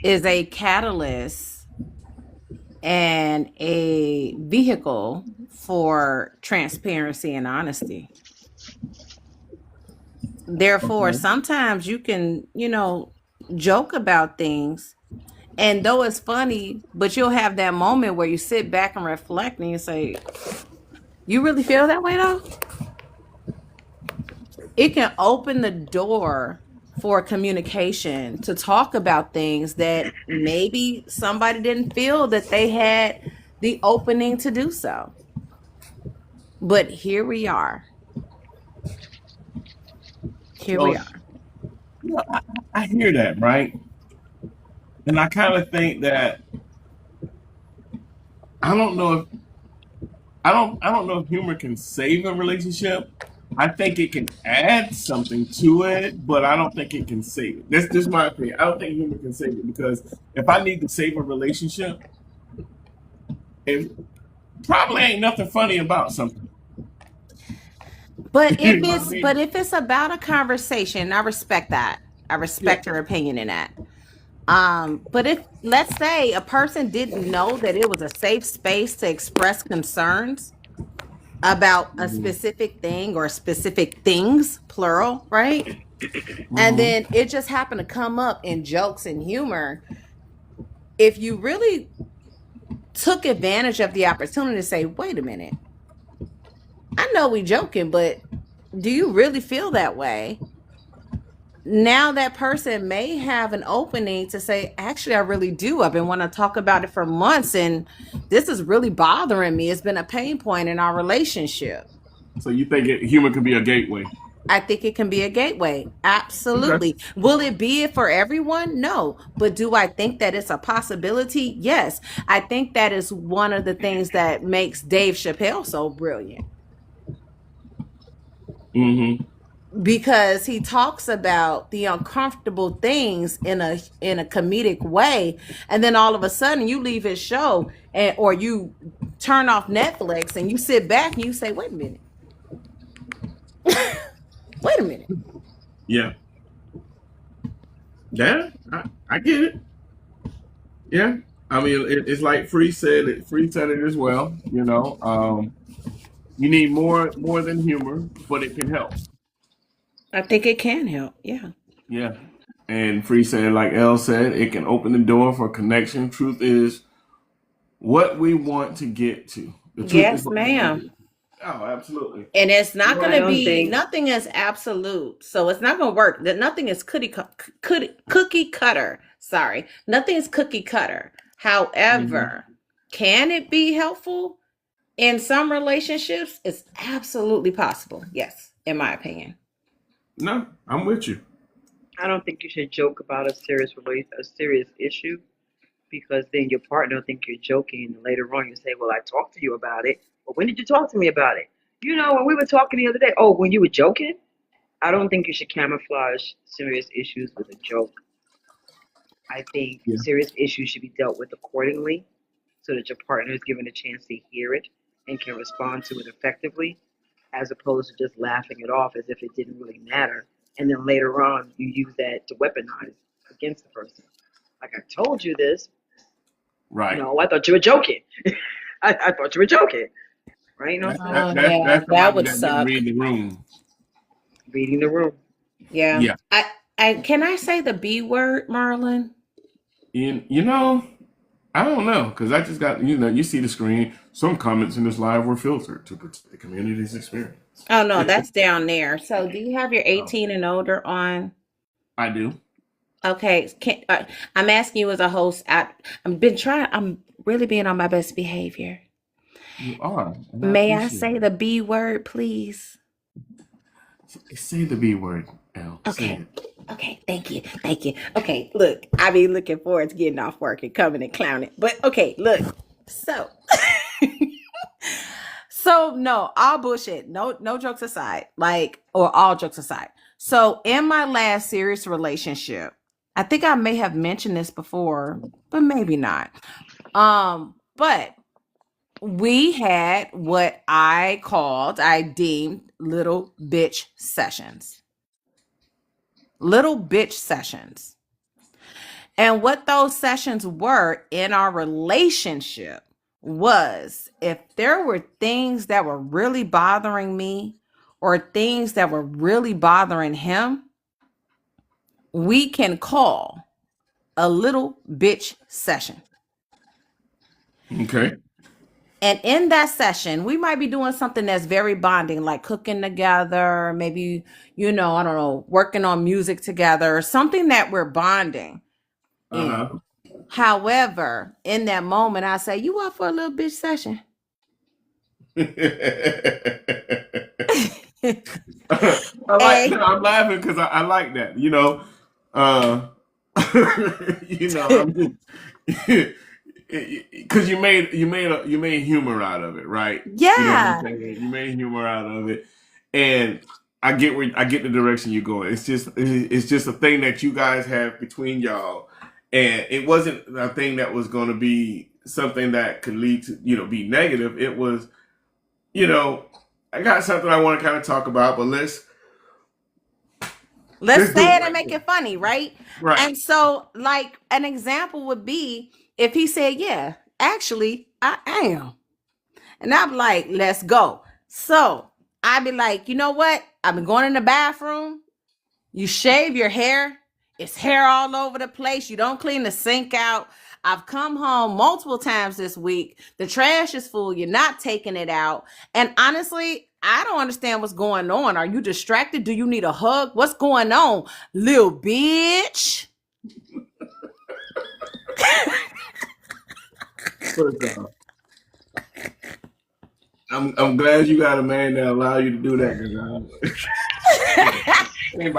is a catalyst and a vehicle for transparency and honesty. Therefore, Okay. sometimes you can, joke about things, and though it's funny, but you'll have that moment where you sit back and reflect and you say, you really feel that way though? It can open the door for communication to talk about things that maybe somebody didn't feel that they had the opening to do so. But here we are. Here we So are. I hear that, right? And I kind of think that I don't know if I don't know if humor can save a relationship. I think it can add something to it, but I don't think it can save it. That's just my opinion. I don't think humor can save it because if I need to save a relationship, it probably ain't nothing funny about something. But You know what I mean? if it's about a conversation, I respect that. I Yeah. respect your opinion in that. But if, let's say, a person didn't know that it was a safe space to express concerns about a Mhm. specific thing or specific things, plural, right? And Mhm. then it just happened to come up in jokes and humor. If you really took advantage of the opportunity to say, wait a minute, I know we joking, but do you really feel that way? Now that person may have an opening to say, actually, I really do. I've been wanting to talk about it for months, and this is really bothering me. It's been a pain point in our relationship. So you think humor could be a gateway? I think it can be a gateway. Okay. Absolutely. Will it be it for everyone? No. But do I think that it's a possibility? Yes. I think that is one of the things that makes Dave Chappelle so brilliant, Mm-hmm. because he talks about the uncomfortable things in a comedic way, and then all of a sudden you leave his show, or you turn off Netflix and you sit back and you say, wait a minute. Wait a minute. Yeah. Yeah. I get it. Yeah. I mean, it's like Free said it. Free said it as well. You need more than humor, but it can help. I think it can help. Yeah. Yeah. And Free said, like Elle said, it can open the door for connection. Truth is what we want to get to. The truth is Yes, what we want to ma'am. get. Oh, absolutely. And it's not I going to don't be, think nothing is absolute. So it's not going to work. That nothing is cookie cutter. Sorry. Nothing is cookie cutter. Hmm. However, can it be helpful in some relationships? It's absolutely possible. Yes, in my opinion. No, I'm with you. I don't think you should joke about a serious issue, because then your partner will think you're joking. And later on, you say, "Well, I talked to you about it. Well, when did you talk to me about it? When we were talking the other day. Oh, when you were joking." I don't think you should camouflage serious issues with a joke. I think Yeah. serious issues should be dealt with accordingly, so that your partner is given a chance to hear it and can respond to it effectively, as opposed to just laughing it off as if it didn't really matter. And then later on, you use that to weaponize against the person. Like, I told you this. Right. No, I thought you were joking. I thought you were joking. Right? You know what I'm saying? Oh, yeah, That's that somebody would that didn't suck. read the room. Reading the room. Yeah. Yeah. I can I say the B word, Marlon? You know, I don't know because I just got you see the screen. Some comments in this live were filtered to protect the community's experience. Oh no, that's down there. So do you have your Oh, 18 and older on? I do. Okay, I'm asking you as a host. I'm really being on my best behavior. You are, and I May I appreciate say it. the B word, please? Say the B word, Al. Say Okay. it. Okay, thank you. Thank you. Okay, look, I be looking forward to getting off work and coming and clowning. But okay, look. So so no, all bullshit. No jokes aside. Or all jokes aside. So in my last serious relationship, I think I may have mentioned this before, but maybe not. But we had what I deemed little bitch sessions. Little bitch sessions. And what those sessions were in our relationship was if there were things that were really bothering me or things that were really bothering him, we can call a little bitch session. Okay. And in that session, we might be doing something that's very bonding, like cooking together, maybe, I don't know, working on music together, something that we're bonding in. Uh-huh. However, in that moment, I say, you up for a little bitch session? I'm laughing because I like that. I'm just because you made humor out of it, right? Yeah. You made humor out of it, and I get the direction you're going. It's just a thing that you guys have between y'all, and it wasn't a thing that was going to be something that could lead to be negative. It was, I got something I want to kind of talk about, but let's say it and make it funny, right? Right. And so, like, an example would be if he said, yeah, actually, I am. And I'm like, let's go. So I'd be like, you know what? I've been going in the bathroom. You shave your hair. It's hair all over the place. You don't clean the sink out. I've come home multiple times this week. The trash is full. You're not taking it out. And honestly, I don't understand what's going on. Are you distracted? Do you need a hug? What's going on, little bitch? First off, I'm glad you got a man that allow you to do that. We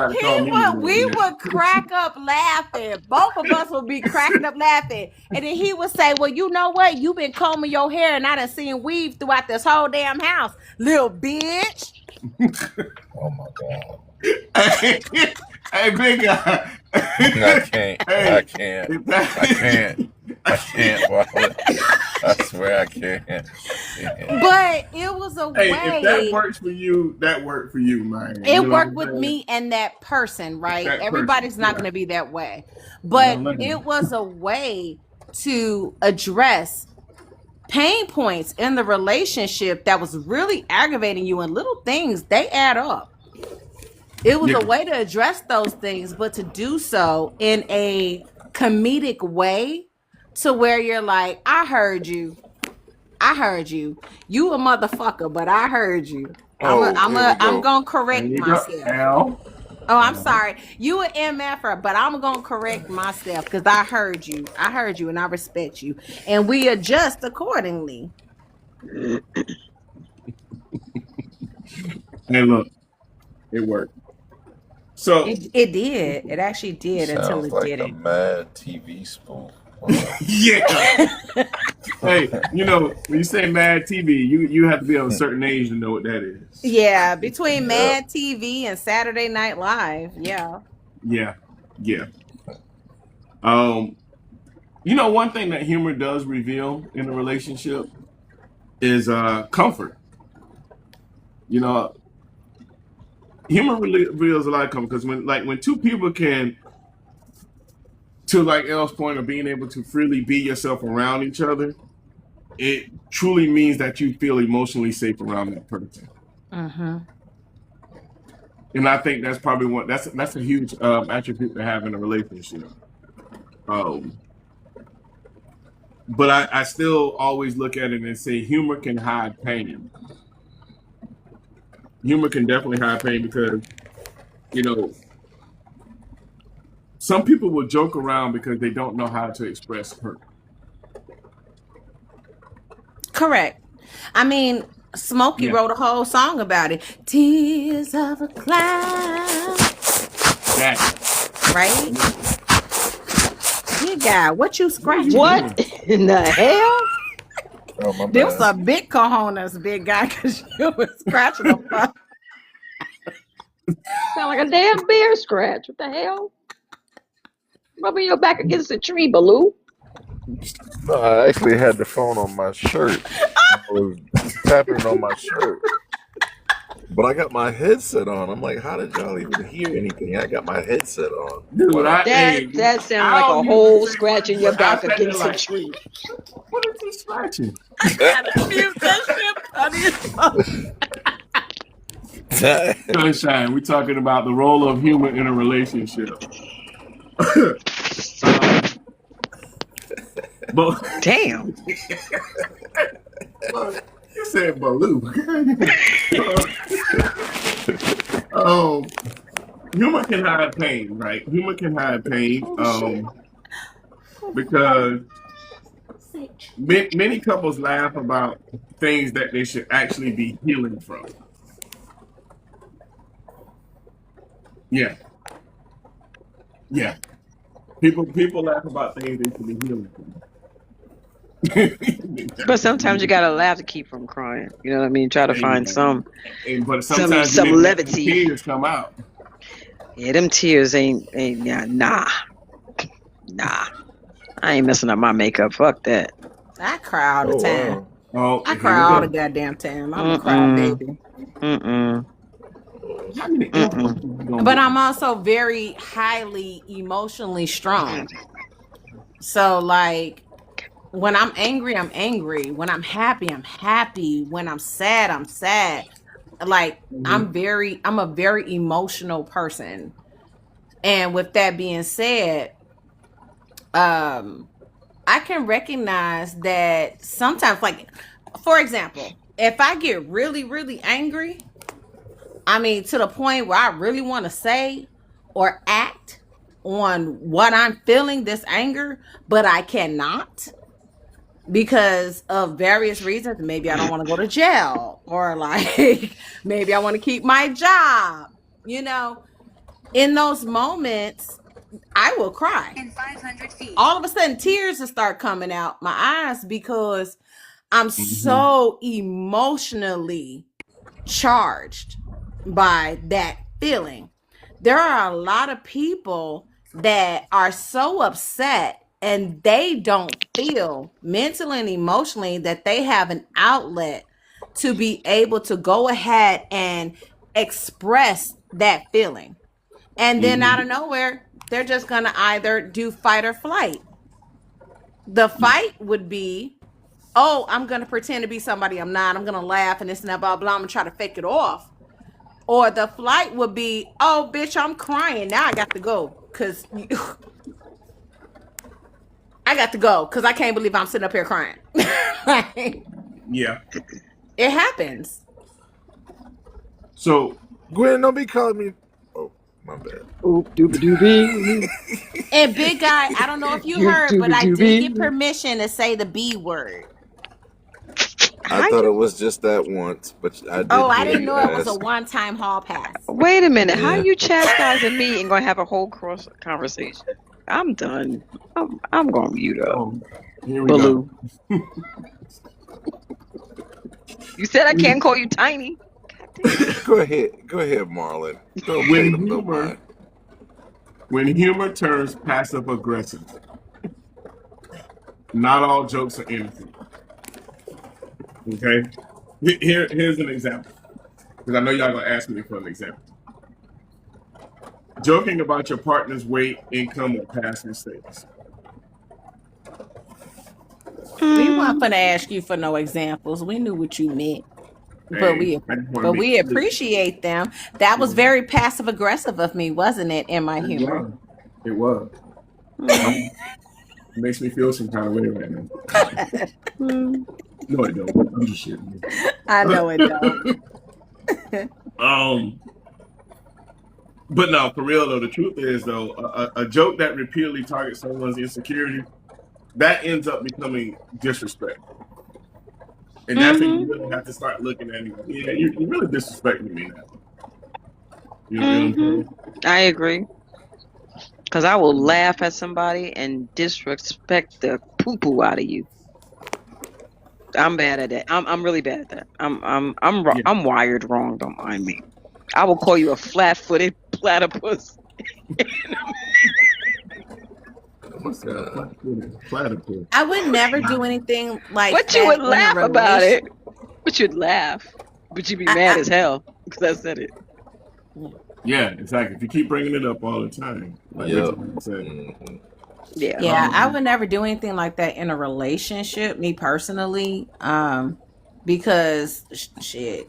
would crack up laughing. Both of us would be cracking up laughing. And then he would say, well, you know what? You've been combing your hair and I done seen weave throughout this whole damn house, little bitch. Oh my God. Hey, big guy. I can't. I swear I can't. But it was a way. If that works for you, that worked for you, man. It worked with me and that person, right? Everybody's not going to be that way. But it was a way to address pain points in the relationship that was really aggravating you, and little things, they add up. It was a way to address those things, but to do so in a comedic way to where you're like, I heard you. You a motherfucker, but I heard you. I'm going to correct myself. Oh, I'm sorry. You an MFer, but I'm going to correct myself because I heard you and I respect you. And we adjust accordingly. Hey, look, it worked. So it did. It actually did until it like didn't. A Mad TV spoon. Yeah. Hey, when you say Mad TV, you have to be of a certain age to know what that is. Yeah, between Mad TV and Saturday Night Live. Yeah. One thing that humor does reveal in a relationship is comfort. Humor reveals a lot of comfort because when two people can, to like Elle's point of being able to freely be yourself around each other, it truly means that you feel emotionally safe around that person. Mm-hmm. And I think that's probably that's a huge attribute to have in a relationship. But I still always look at it and say humor can hide pain. Humor can definitely hide pain because, some people will joke around because they don't know how to express hurt. Correct. I mean, Smokey wrote a whole song about it. Tears of a cloud. Right? Big guy, what you scratching? What in the hell? Oh, there was a big cojones, big guy, because you was scratching the fuck. Sound like a damn bear scratch. What the hell? Rubbing your back against a tree, Baloo. No, I actually had the phone on my shirt. I was tapping on my shirt. But I got my headset on. I'm like, how did y'all even hear anything? I got my headset on. Dude, Wow. That sounds I like a don't whole usually say scratching much, your but I back said it against a like, tree. what is he scratching? Sunshine, we're talking about the role of humor in a relationship. But Damn. you said Baloo. Humor can hide pain, right? Humor can hide pain. Because many couples laugh about things that they should actually be healing from. Yeah. Yeah. People laugh about things they should be healing from. But sometimes you gotta laugh to keep from crying. You know what I mean? Try to find some But sometimes some you let the levity. tears come out. Yeah, them tears ain't nah. I ain't messing up my makeup. Fuck that. I cry all the time. Oh, I here cry we all go. the goddamn time. I'm a cry baby. How many inputs is it gonna But be? I'm also very highly emotionally strong. So like when I'm angry, I'm angry. When I'm happy, I'm happy. When I'm sad, I'm sad. Like I'm a very emotional person. And with that being said, I can recognize that sometimes, like, for example, if I get really, really angry, I mean, to the point where I really want to say or act on what I'm feeling, this anger, but I cannot because of various reasons. Maybe I don't want to go to jail, or like maybe I want to keep my job. You know, in those moments, I will cry. In 500 feet. All of a sudden, tears will start coming out my eyes because I'm so emotionally charged by that feeling. There are a lot of people that are so upset and they don't feel mentally and emotionally that they have an outlet to be able to go ahead and express that feeling. And then out of nowhere, they're just going to either do fight or flight. The fight would be, oh, I'm going to pretend to be somebody I'm not. I'm going to laugh and this and that, blah, blah. I'm going to try to fake it off. Or the flight would be, oh, bitch, I'm crying. Now I got to go because I can't believe I'm sitting up here crying. Like, Yeah. it happens. So Gwen, don't be calling me. Oh, my bad. Oop doobie doobie. And big guy, I don't know if you heard, but I did get permission to say the B word. I thought it was just that once, but I did. Oh, I hear didn't you know it was a ask. one-time hall pass. Wait a minute. How Yeah. you chastising me and gonna have a whole cross conversation? I'm done. I'm gonna mute up. here we Baloo. go. You said I can't call you tiny. Go ahead, Marlon. Don't pay them no mind. When humor turns passive aggressive, not all jokes are innocent. Okay? Here's an example. Because I know y'all gonna ask me for an example. Joking about your partner's weight, income, or past mistakes. We weren't gonna ask you for no examples. We knew what you meant. But we appreciate them. That was very passive aggressive of me, wasn't it? In my humor. It was. It makes me feel some kind of way right now. No, it don't. I'm just shitting. I know it don't. But no, for real though, the truth is though, a joke that repeatedly targets someone's insecurity, that ends up becoming disrespect. And that's when you really have to start looking at it. Yeah, you're really disrespecting me now. You know what I'm saying? I agree. Because I will laugh at somebody and disrespect the poo-poo out of you. I'm bad at that. I'm really bad at that. I'm wired wrong. Don't mind me. I will call you a flat-footed platypus. Platypus. I would never do anything like But that you would in a laugh about relation- it. But you'd laugh. But you'd be mad as hell. because I said it. Yeah, exactly. If you keep bringing it up all the time, like Yep. Richard said. Mhm. Yeah. Yeah, I would never do anything like that in a relationship, me personally. Because shit,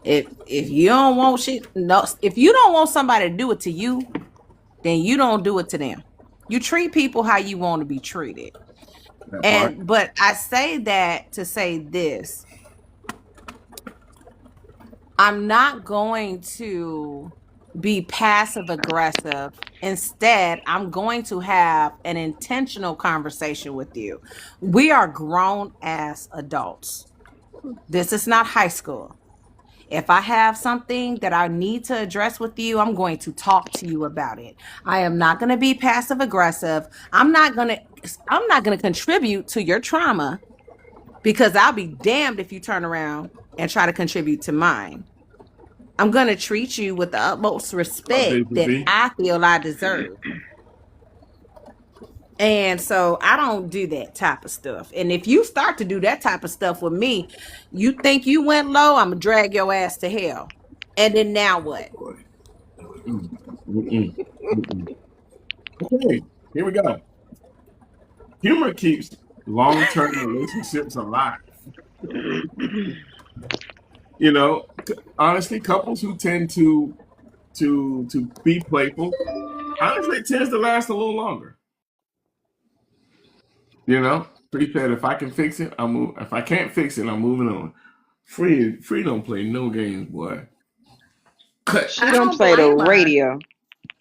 if you don't want shit, no, if you don't want somebody to do it to you, then you don't do it to them. You treat people how you want to be treated. That part. But I say that to say this. I'm not going to be passive aggressive. Instead, I'm going to have an intentional conversation with you. We are grown as adults. This is not high school. If I have something that I need to address with you, I'm going to talk to you about it. I am not going to be passive aggressive. I'm not going to contribute to your trauma, because I'll be damned if you turn around and try to contribute to mine. I'm going to treat you with the utmost respect that I feel I deserve. And so I don't do that type of stuff. And if you start to do that type of stuff with me, you think you went low, I'm going to drag your ass to hell. And then now what? Okay, here we go. Humor keeps long-term relationships alive. You know, honestly, couples who tend to be playful, honestly, it tends to last a little longer. You know, Free said, if I can fix it, I'll move. If I can't fix it, I'm moving on. Free don't play no games, boy. Cut. She don't play the radio.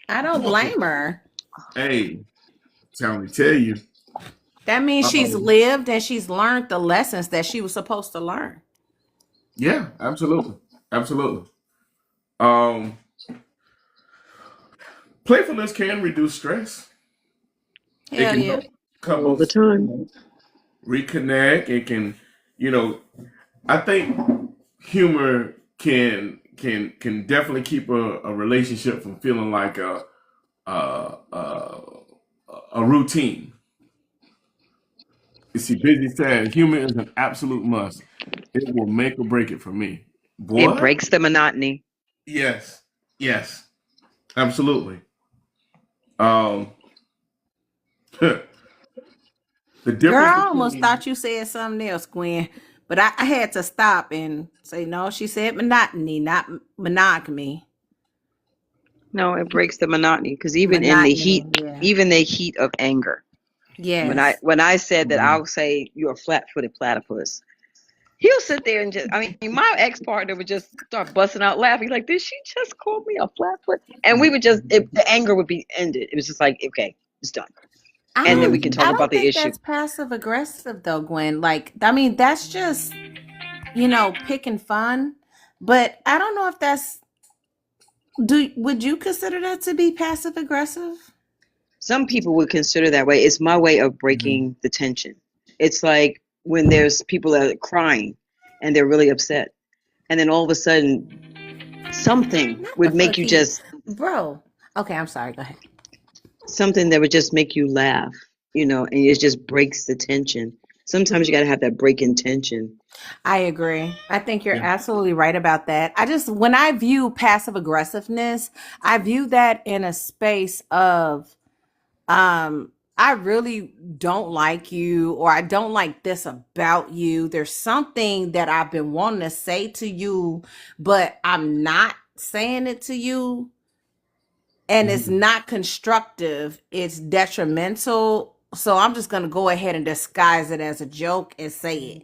I don't blame her. Hey, tell you. That means she's lived and she's learned the lessons that she was supposed to learn. Yeah, absolutely. Playfulness can reduce stress. Hell yeah. All the time. Reconnect. It can, I think humor can definitely keep a relationship from feeling like a routine. You see, Busy said humor is an absolute must. It will make or break it for me. Boy, It breaks the monotony. Yes, absolutely. The difference. Girl, I almost thought you said something else, Gwen, but I had to stop and say no. She said monotony, not monogamy. No, it breaks the monotony, because even in the heat, even the heat of anger. Yes. When I said that, I'll say you're a flat-footed platypus. He'll sit there and just, my ex-partner would just start busting out laughing. Like, did she just call me a flat-foot? And we would just, the anger would be ended. It was just like, okay, it's done. And then we can talk about the issue. That's passive aggressive though, Gwen. Like, that's just, picking fun. But I don't know if that's, would you consider that to be passive aggressive? Some people would consider that way. It's my way of breaking the tension. It's like when there's people that are crying and they're really upset, and then all of a sudden something would make you just... Bro. Okay, I'm sorry. Go ahead. Something that would just make you laugh, and it just breaks the tension. Sometimes you got to have that break in tension. I agree. I think you're absolutely right about that. When I view passive aggressiveness, I view that in a space of, I really don't like you, or I don't like this about you. There's something that I've been wanting to say to you, but I'm not saying it to you. And it's not constructive. It's detrimental. So I'm just going to go ahead and disguise it as a joke and say it.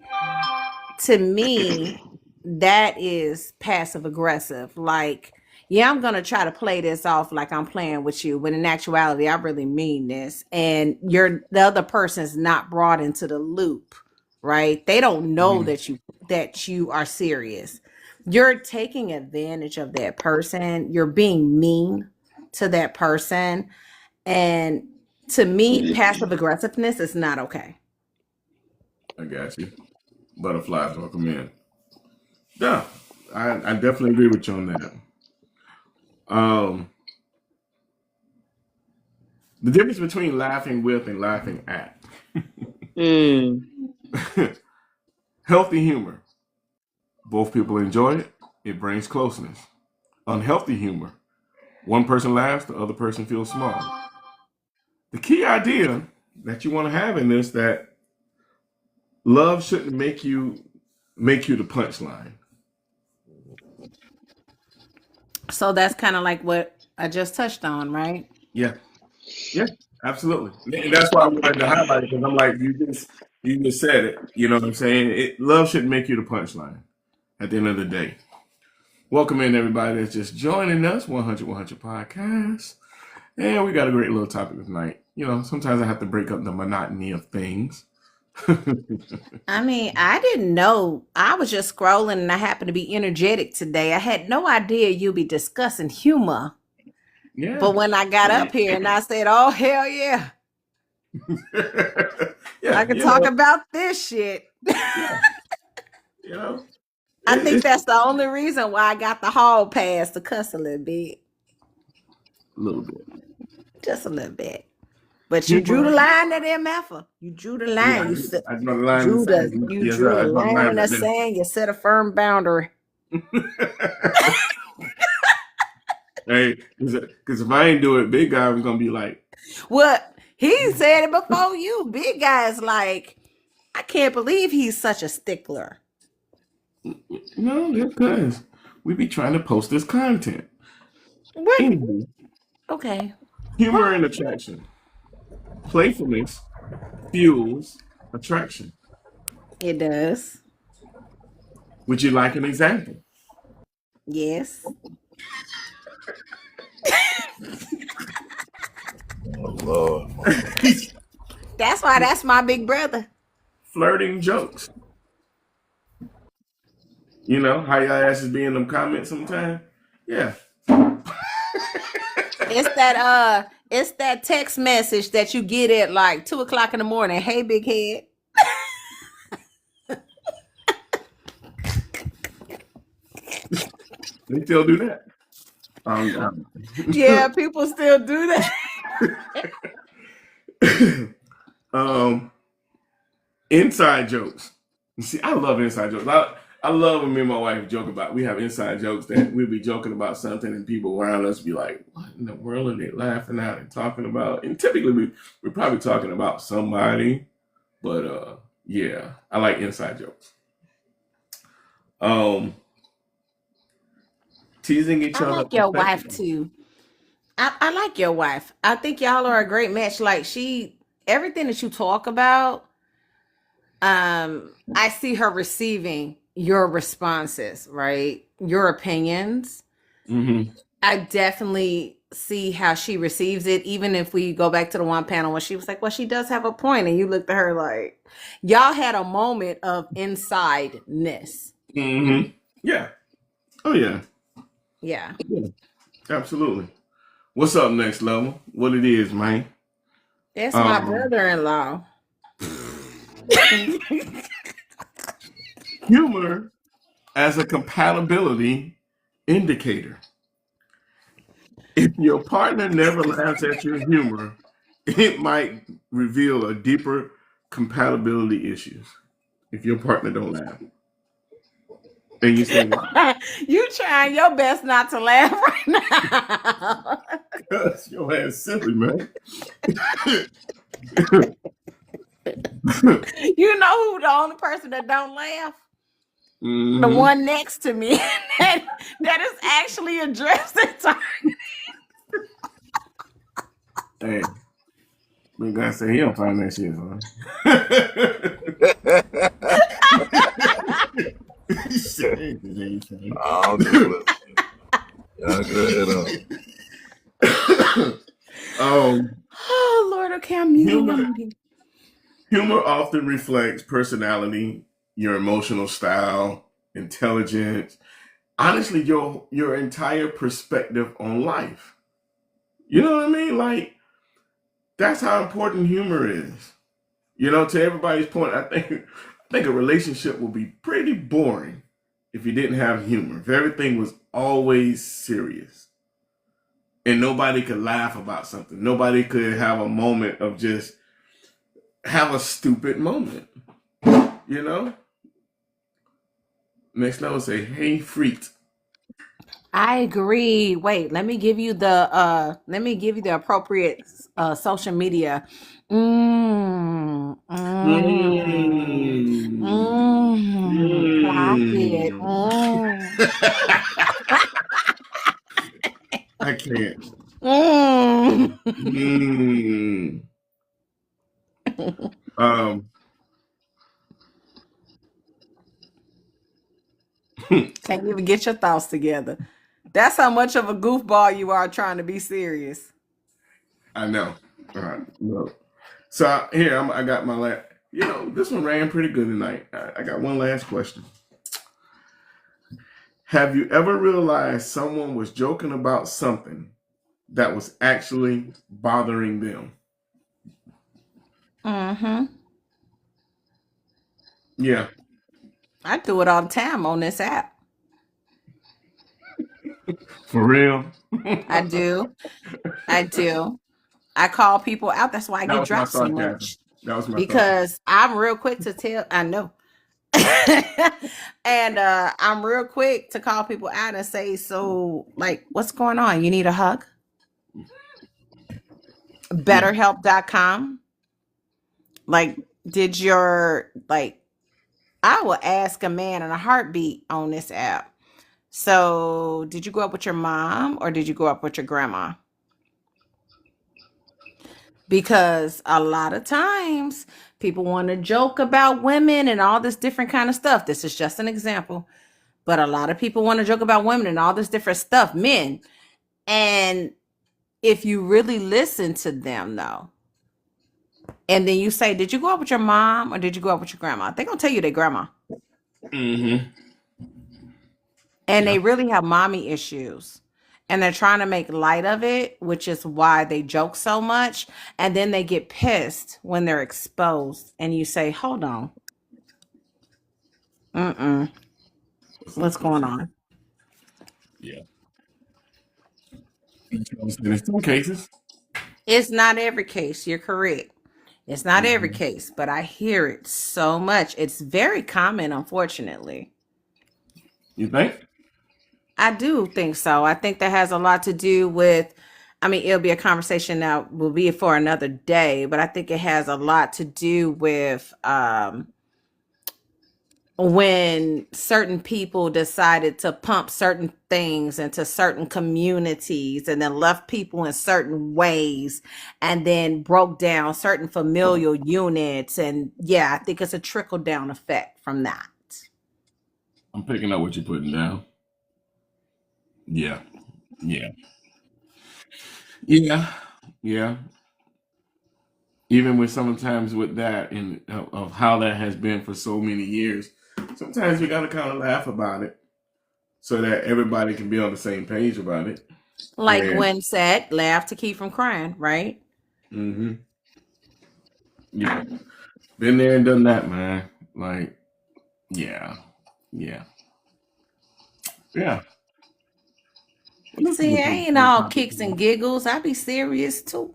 To me, that is passive aggressive. Like, yeah, I'm going to try to play this off like I'm playing with you, but in actuality, I really mean this. And the other person's not brought into the loop, right? They don't know that you are serious. You're taking advantage of that person. You're being mean to that person. And to me, passive aggressiveness is not okay. I got you. Butterflies welcome in. Yeah, I definitely agree with you on that. The difference between laughing with and laughing at. Healthy humor. Both people enjoy it. It brings closeness. unhealthy humor. One person laughs, the other person feels small. The key idea that you want to have in this that love shouldn't make you the punchline. So that's kind of like what I just touched on, right? Yeah, yeah, absolutely. And that's why I wanted to highlight it because I'm like, you just said it. You know what I'm saying? Love shouldn't make you the punchline at the end of the day. Welcome in everybody that's just joining us, 100 podcast. And we got a great little topic tonight. You know, sometimes I have to break up the monotony of things. I mean, I didn't know. I was just scrolling and I happened to be energetic today. I had no idea you'd be discussing humor. Yeah. But when I got up here and I said, oh, hell yeah, Yeah, I can you talk know, about this shit. yeah, you know, I think it's that's the only reason why I got the hall pass to cuss a little bit. a little bit. Just a little bit. But you drew the Humor. line at MF. You drew the line. Yeah, You said, I draw the line in the sand. you Yes, drew I the draw the line in line the right there. sand. You set a firm boundary. Hey, because if I ain't do it, big guy was gonna be like, What? He said it before you. Big guy's like, I can't believe he's such a stickler. no, that's because we be trying to post this content. What? Anyway, Okay. humor and attraction. Playfulness fuels attraction. It does. Would you like an example? Yes. Oh Lord. That's why that's my big brother. Flirting jokes. You know how y'all asses be in them comments sometimes? Yeah. It's that text message that you get at like 2:00 in the morning. Hey, big head. They still do that. Yeah, people still do that. Inside jokes. You see, I love inside jokes. I love when me and my wife joke about. We have inside jokes that we'll be joking about something, and people around us be like, "What in the world are they laughing at and talking about?" And typically, we're probably talking about somebody, but yeah, I like inside jokes. Teasing each I other. like your wife affectionately. too. I like your wife. I think y'all are a great match. Like everything that you talk about, I see her receiving your responses, right? Your opinions. Mm-hmm. I definitely see how she receives it. Even if we go back to the one panel when she was like, well, she does have a point. And you looked at her like, y'all had a moment of insideness. Mm-hmm. Yeah. Oh yeah. Yeah. Yeah. Absolutely. What's up next level? What it is, man? That's my Um, brother-in-law. humor as a compatibility indicator. If your partner never laughs at your humor, it might reveal a deeper compatibility issues. If your partner don't laugh, and you say, "Why?" You trying your best not to laugh right now. Because your ass silly, man. You know who the only person that don't laugh? The Mhm. one next to me that is actually addressing target. Hey, big guy say he don't find that shit fun. He said, "Hey, this ain't funny." I'll do it. Yeah, go ahead on. Oh Lord, okay, I'm muting. Humor, I'm muting. humor often reflects personality, your emotional style, intelligence, honestly, your entire perspective on life. You know what I mean? Like that's how important humor is. You know, to everybody's point, I think a relationship would be pretty boring if you didn't have humor. If everything was always serious and nobody could laugh about something, nobody could have a moment of just have a stupid moment. You know? Next level say, "Hey, freak." I agree. Wait, let me give you the appropriate social media. Mm, mm, clock it. Mm. I can't. Mm. Mm. Um, Can't even get your thoughts together. That's how much of a goofball you are trying to be serious. I know. All right. Look. So here, I got my last. This one ran pretty good tonight. I got one last question. Have you ever realized someone was joking about something that was actually bothering them? Mm-hmm. Yeah. I do it all the time on this app. For real? I do. I do. I call people out. That's why I That get was my dropped so sarcasm. much. That was my sarcasm. Because I'm real quick to tell. I know. And I'm real quick to call people out and say, so like, what's going on? You need a hug? Yeah. BetterHelp.com. Like, did your like I will ask a man in a heartbeat on this app. So, did you grow up with your mom or did you grow up with your grandma? Because a lot of times people want to joke about women and all this different kind of stuff. This is just an example. But a lot of people want to joke about women and all this different stuff, men. And if you really listen to them, though, and then you say, did you grow up with your mom or did you grow up with your grandma? They're going to tell you their grandma. Mm-hmm. And Yeah. they really have mommy issues. And they're trying to make light of it, which is why they joke so much. And then they get pissed when they're exposed. And you say, hold on. Mm-mm. What's going on? Yeah. In some cases. It's not every case. You're correct. It's not every Mm-hmm. case, but I hear it so much. It's very common, unfortunately. You think? I do think so. I think that has a lot to do with, I mean, it'll be a conversation that will be for another day, but I think it has a lot to do with when certain people decided to pump certain things into certain communities and then left people in certain ways and then broke down certain familial units. And yeah, I think it's a trickle down effect from that. I'm picking up what you're putting down. Yeah. Yeah. Yeah. Yeah. Even with sometimes with that and of how that has been for so many years, sometimes we got to kind of laugh about it so that everybody can be on the same page about it. Like And Gwen said, laugh to keep from crying, right? mm-hmm. Yeah, been there and done that, man. Like, yeah, yeah, yeah. Well, let's see See, what I the ain't all kicks and giggles. I be serious too.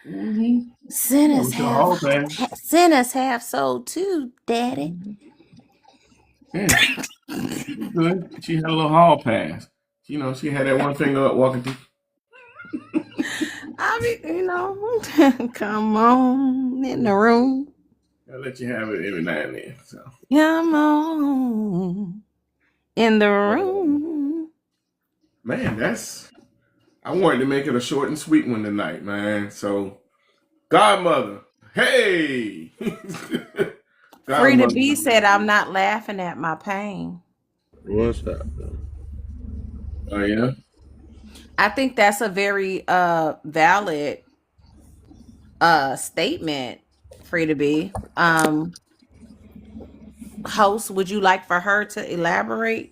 Mm-hmm. Yeah, Sinners with your have whole thing. sinners have soul too, Daddy. Yeah, good. She had a little hall pass. She had that one finger up walking through. I mean, come on in the room. I let you have it every now and then. So, Come on in the uh, room. man, I wanted to make it a short and sweet one tonight, man. So, Godmother, hey, Frida Godmother. B said, I'm not laughing at my pain. What's happening? Oh yeah. I think that's a very valid statement, Frida B. Host, would you like for her to elaborate?